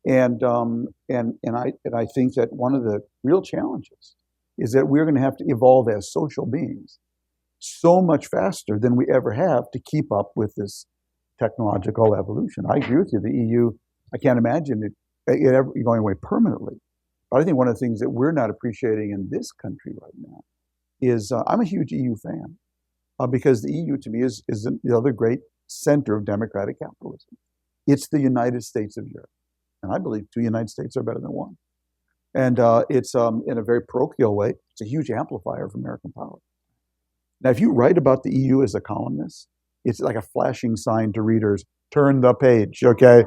and I think that one of the real challenges is that we're going to have to evolve as social beings so much faster than we ever have to keep up with this technological evolution. I agree with you. The EU, I can't imagine it ever going away permanently. But I think one of the things that we're not appreciating in this country right now is I'm a huge EU fan because the EU to me is the other great center of democratic capitalism. It's the United States of Europe. And I believe two United States are better than one. And it's in a very parochial way, it's a huge amplifier of American power. Now, if you write about the EU as a columnist, it's like a flashing sign to readers, turn the page, okay?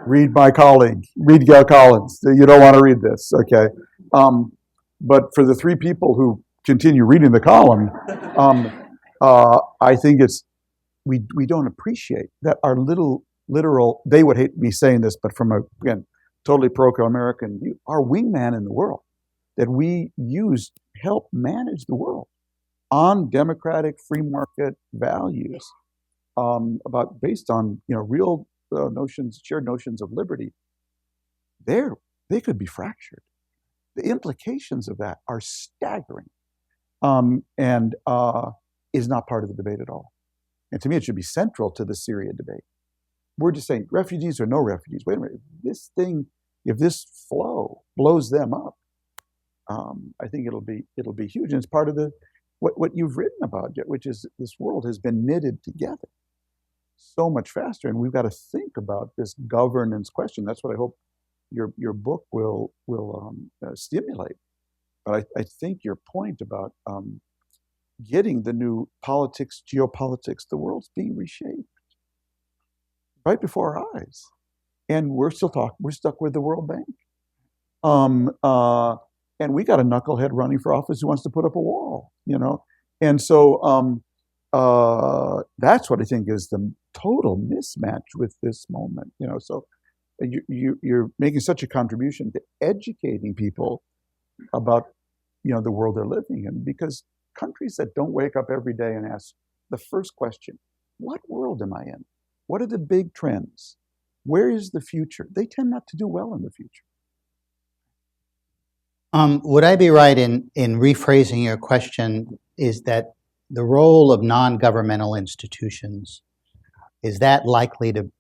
Read my colleague, read Gail Collins. You don't want to read this, okay? But for the three people who continue reading the column, I think we don't appreciate that our literal, they would hate me saying this, but from again, totally parochial American view, our wingman in the world, that we use to help manage the world on democratic free market values, based on real shared notions of liberty. They could be fractured. The implications of that are staggering, and is not part of the debate at all. And to me, it should be central to the Syria debate. We're just saying refugees or no refugees. Wait a minute, if this flow blows them up, I think it'll be huge. And it's part of what you've written about, which is this world has been knitted together so much faster, and we've got to think about this governance question. That's what I hope your book will stimulate. But I think your point about getting the new politics, geopolitics, the world's being reshaped right before our eyes, and we're stuck with the World Bank, and we got a knucklehead running for office who wants to put up a wall, and so that's what I think is the total mismatch with this moment, So you're making such a contribution to educating people about the world they're living in, because countries that don't wake up every day and ask the first question, what world am I in? What are the big trends? Where is the future? They tend not to do well in the future. Would I be right in rephrasing your question, is that the role of non-governmental institutions, is that likely to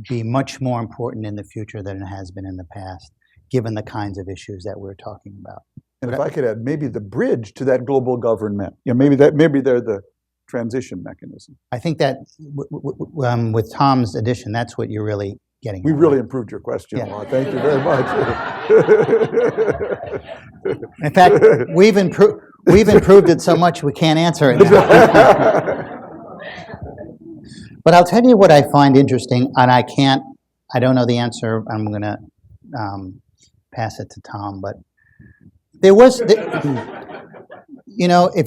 be much more important in the future than it has been in the past, given the kinds of issues that we're talking about? And if I could add, maybe the bridge to that global government, maybe they're the transition mechanism. I think that with Tom's addition, that's what you're really getting. We really improved your question a lot. Thank you very much. In fact, we've improved it so much we can't answer it now. But I'll tell you what I find interesting, and I don't know the answer. I'm going to pass it to Tom, but there was, if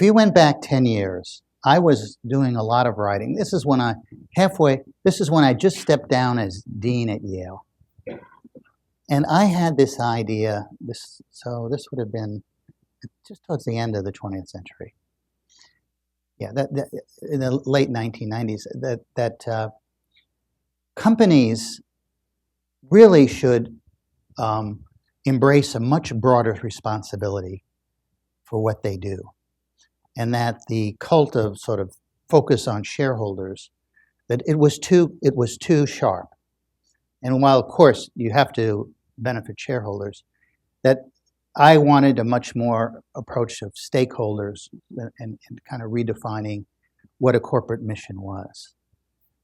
you went back 10 years, I was doing a lot of writing. This is when I just stepped down as dean at Yale. And I had this idea, this would have been just towards the end of the 20th century. Yeah, that in the late 1990s, that companies really should embrace a much broader responsibility for what they do, and that the cult of sort of focus on shareholders, that it was too sharp. And while of course you have to benefit shareholders, that I wanted a much more approach of stakeholders and kind of redefining what a corporate mission was.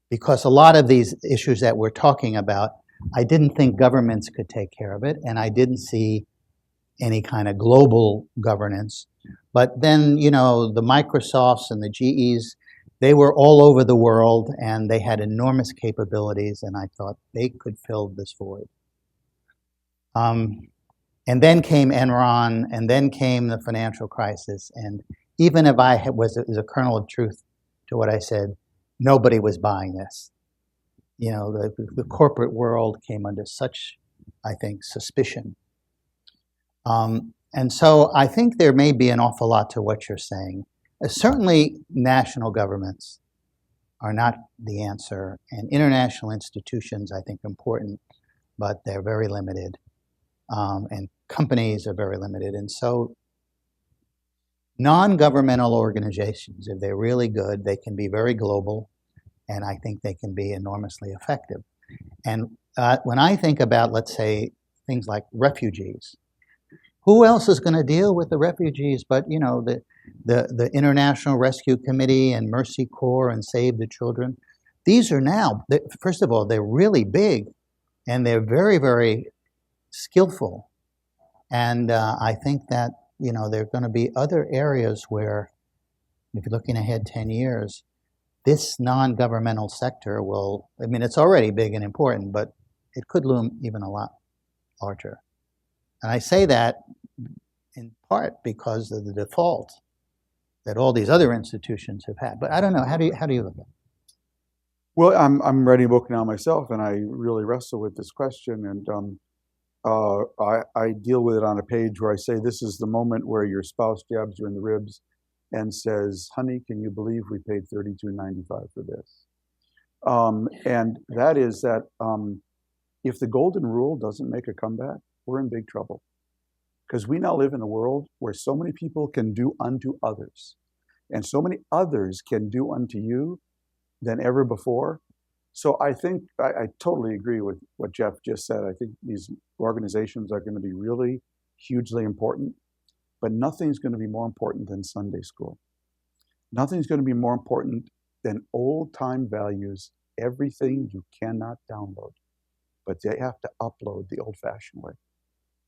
Because a lot of these issues that we're talking about, I didn't think governments could take care of it, and I didn't see any kind of global governance. But then, you know, the Microsofts and the GEs, they were all over the world, and they had enormous capabilities, and I thought they could fill this void. And then came Enron, and then came the financial crisis, and even if I was a kernel of truth to what I said, nobody was buying this. You know, the corporate world came under such, I think, suspicion. And so I think there may be an awful lot to what you're saying. Certainly national governments are not the answer, and international institutions I think are important, but they're very limited. And companies are very limited. And so non-governmental organizations, if they're really good, they can be very global, and I think they can be enormously effective. And when I think about, let's say, things like refugees, who else is going to deal with the refugees but, you know, the International Rescue Committee and Mercy Corps and Save the Children? These are now, first of all, they're really big, and they're very, very skillful. And I think that, you know, there are going to be other areas where, if you're looking ahead 10 years, this non-governmental sector will, I mean, it's already big and important, but it could loom even a lot larger. And I say that in part because of the default that all these other institutions have had. But I don't know, how do you look at it? Well, I'm writing a book now myself, and I really wrestle with this question, and I deal with it on a page where I say, this is the moment where your spouse jabs you in the ribs and says, honey, can you believe we paid $32.95 for this? And that is that if the golden rule doesn't make a comeback, we're in big trouble. Because we now live in a world where so many people can do unto others, and so many others can do unto you than ever before. So I think I totally agree with what Jeff just said. I think these organizations are going to be really hugely important, but nothing's going to be more important than Sunday school. Nothing's going to be more important than old-time values, everything you cannot download, but they have to upload the old-fashioned way.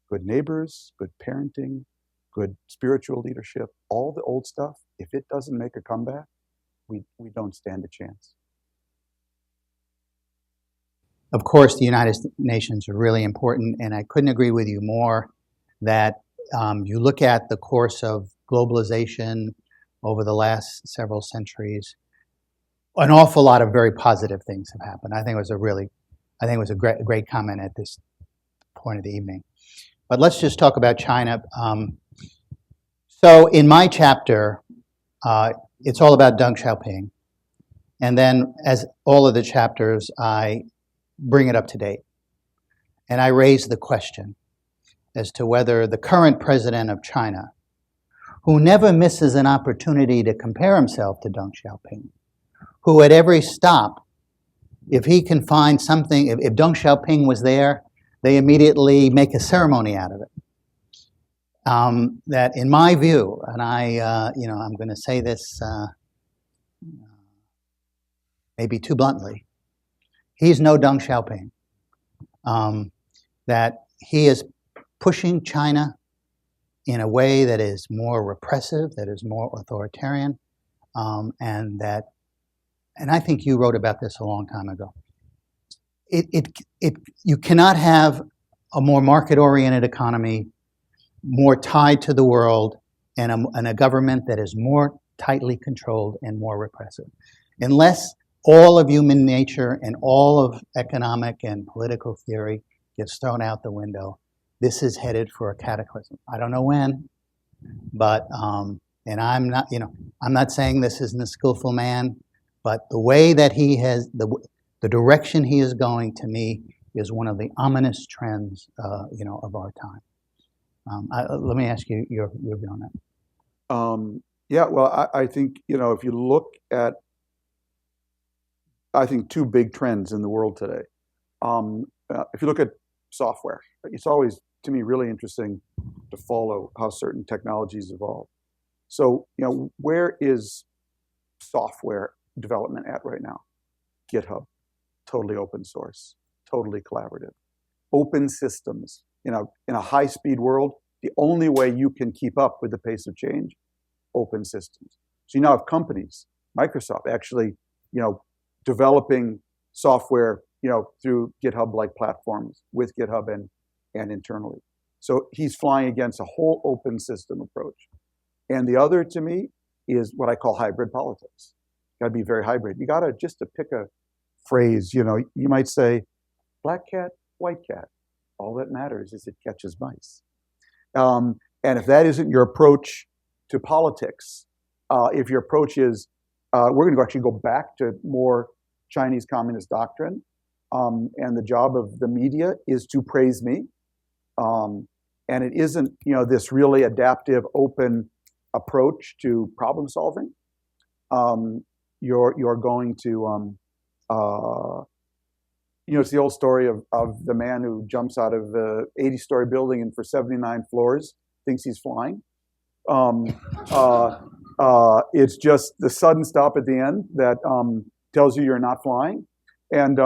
Good neighbors, good parenting, good spiritual leadership, all the old stuff, if it doesn't make a comeback, we don't stand a chance. Of course, the United Nations are really important, and I couldn't agree with you more that you look at the course of globalization over the last several centuries, an awful lot of very positive things have happened. I think it was a great comment at this point of the evening. But let's just talk about China. So in my chapter, it's all about Deng Xiaoping. And then, as all of the chapters, I bring it up to date. And I raise the question as to whether the current president of China, who never misses an opportunity to compare himself to Deng Xiaoping, who at every stop, if he can find something, if Deng Xiaoping was there, they immediately make a ceremony out of it. That in my view, and I'm going to say this maybe too bluntly, he's no Deng Xiaoping. That he is pushing China in a way that is more repressive, that is more authoritarian, and I think you wrote about this a long time ago. You cannot have a more market-oriented economy, more tied to the world, and a government that is more tightly controlled and more repressive. Unless all of human nature and all of economic and political theory gets thrown out the window, this is headed for a cataclysm. I don't know when, but and I'm not saying this isn't a skillful man, but the way that he has the direction he is going, to me, is one of the ominous trends, of our time. Let me ask you your view on that. Yeah, well, I think, if you look at, I think, two big trends in the world today. If you look at software, it's always, to me, really interesting to follow how certain technologies evolve. So, where is software development at right now? GitHub, totally open source, totally collaborative. Open systems. In a high-speed world, the only way you can keep up with the pace of change, open systems. So you now have companies, Microsoft, actually, developing software, through GitHub-like platforms with GitHub and internally. So he's flying against a whole open system approach. And the other, to me, is what I call hybrid politics. Got to be very hybrid. You got to, just to pick a phrase, you might say, black cat, white cat. All that matters is it catches mice. And if that isn't your approach to politics, if your approach is, we're going to actually go back to more Chinese communist doctrine, and the job of the media is to praise me, and it isn't, this really adaptive, open approach to problem solving, you're going to, it's the old story of the man who jumps out of the 80-story building and for 79 floors thinks he's flying. It's just the sudden stop at the end that tells you you're not flying, and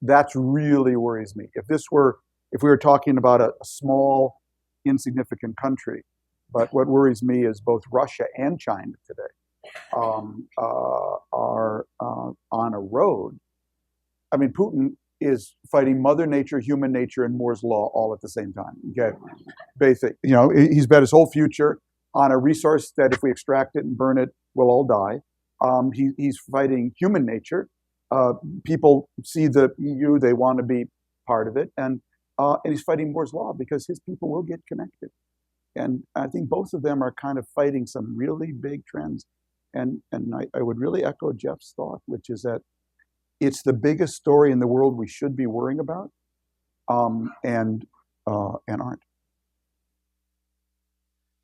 that really worries me. If we were talking about a small, insignificant country, but what worries me is both Russia and China today are on a road. I mean, Putin is fighting Mother Nature, human nature, and Moore's law all at the same time. Okay, basic. He's bet his whole future on a resource that if we extract it and burn it, we'll all die. He's fighting human nature. People see the EU, they want to be part of it, and he's fighting Moore's law because his people will get connected. And I think both of them are kind of fighting some really big trends. And I would really echo Jeff's thought, which is that it's the biggest story in the world we should be worrying about, and aren't.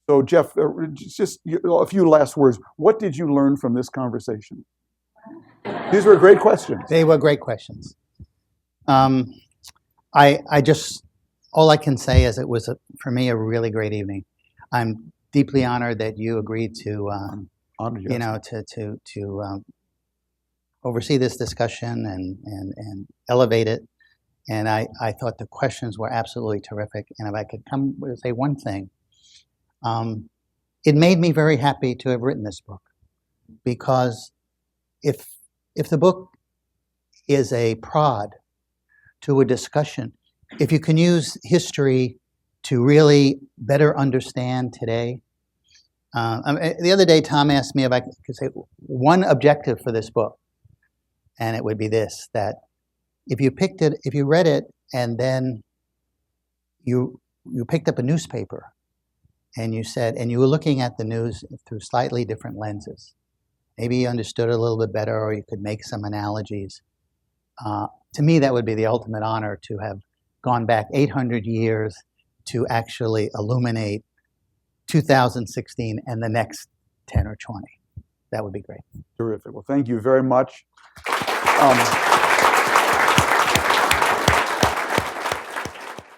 So Jeff, just a few last words. What did you learn from this conversation? These were great questions. They were great questions. All I can say is it was, for me, a really great evening. I'm deeply honored that you agreed to, to oversee this discussion and elevate it. And I thought the questions were absolutely terrific. And if I could come to say one thing, it made me very happy to have written this book, because if the book is a prod to a discussion, if you can use history to really better understand today. The other day, Tom asked me if I could say one objective for this book, and it would be this: that if you read it, and then you picked up a newspaper, and you were looking at the news through slightly different lenses, maybe you understood it a little bit better, or you could make some analogies. To me, that would be the ultimate honor, to have gone back 800 years to actually illuminate 2016 and the next 10 or 20. That would be great. Terrific. Well, thank you very much.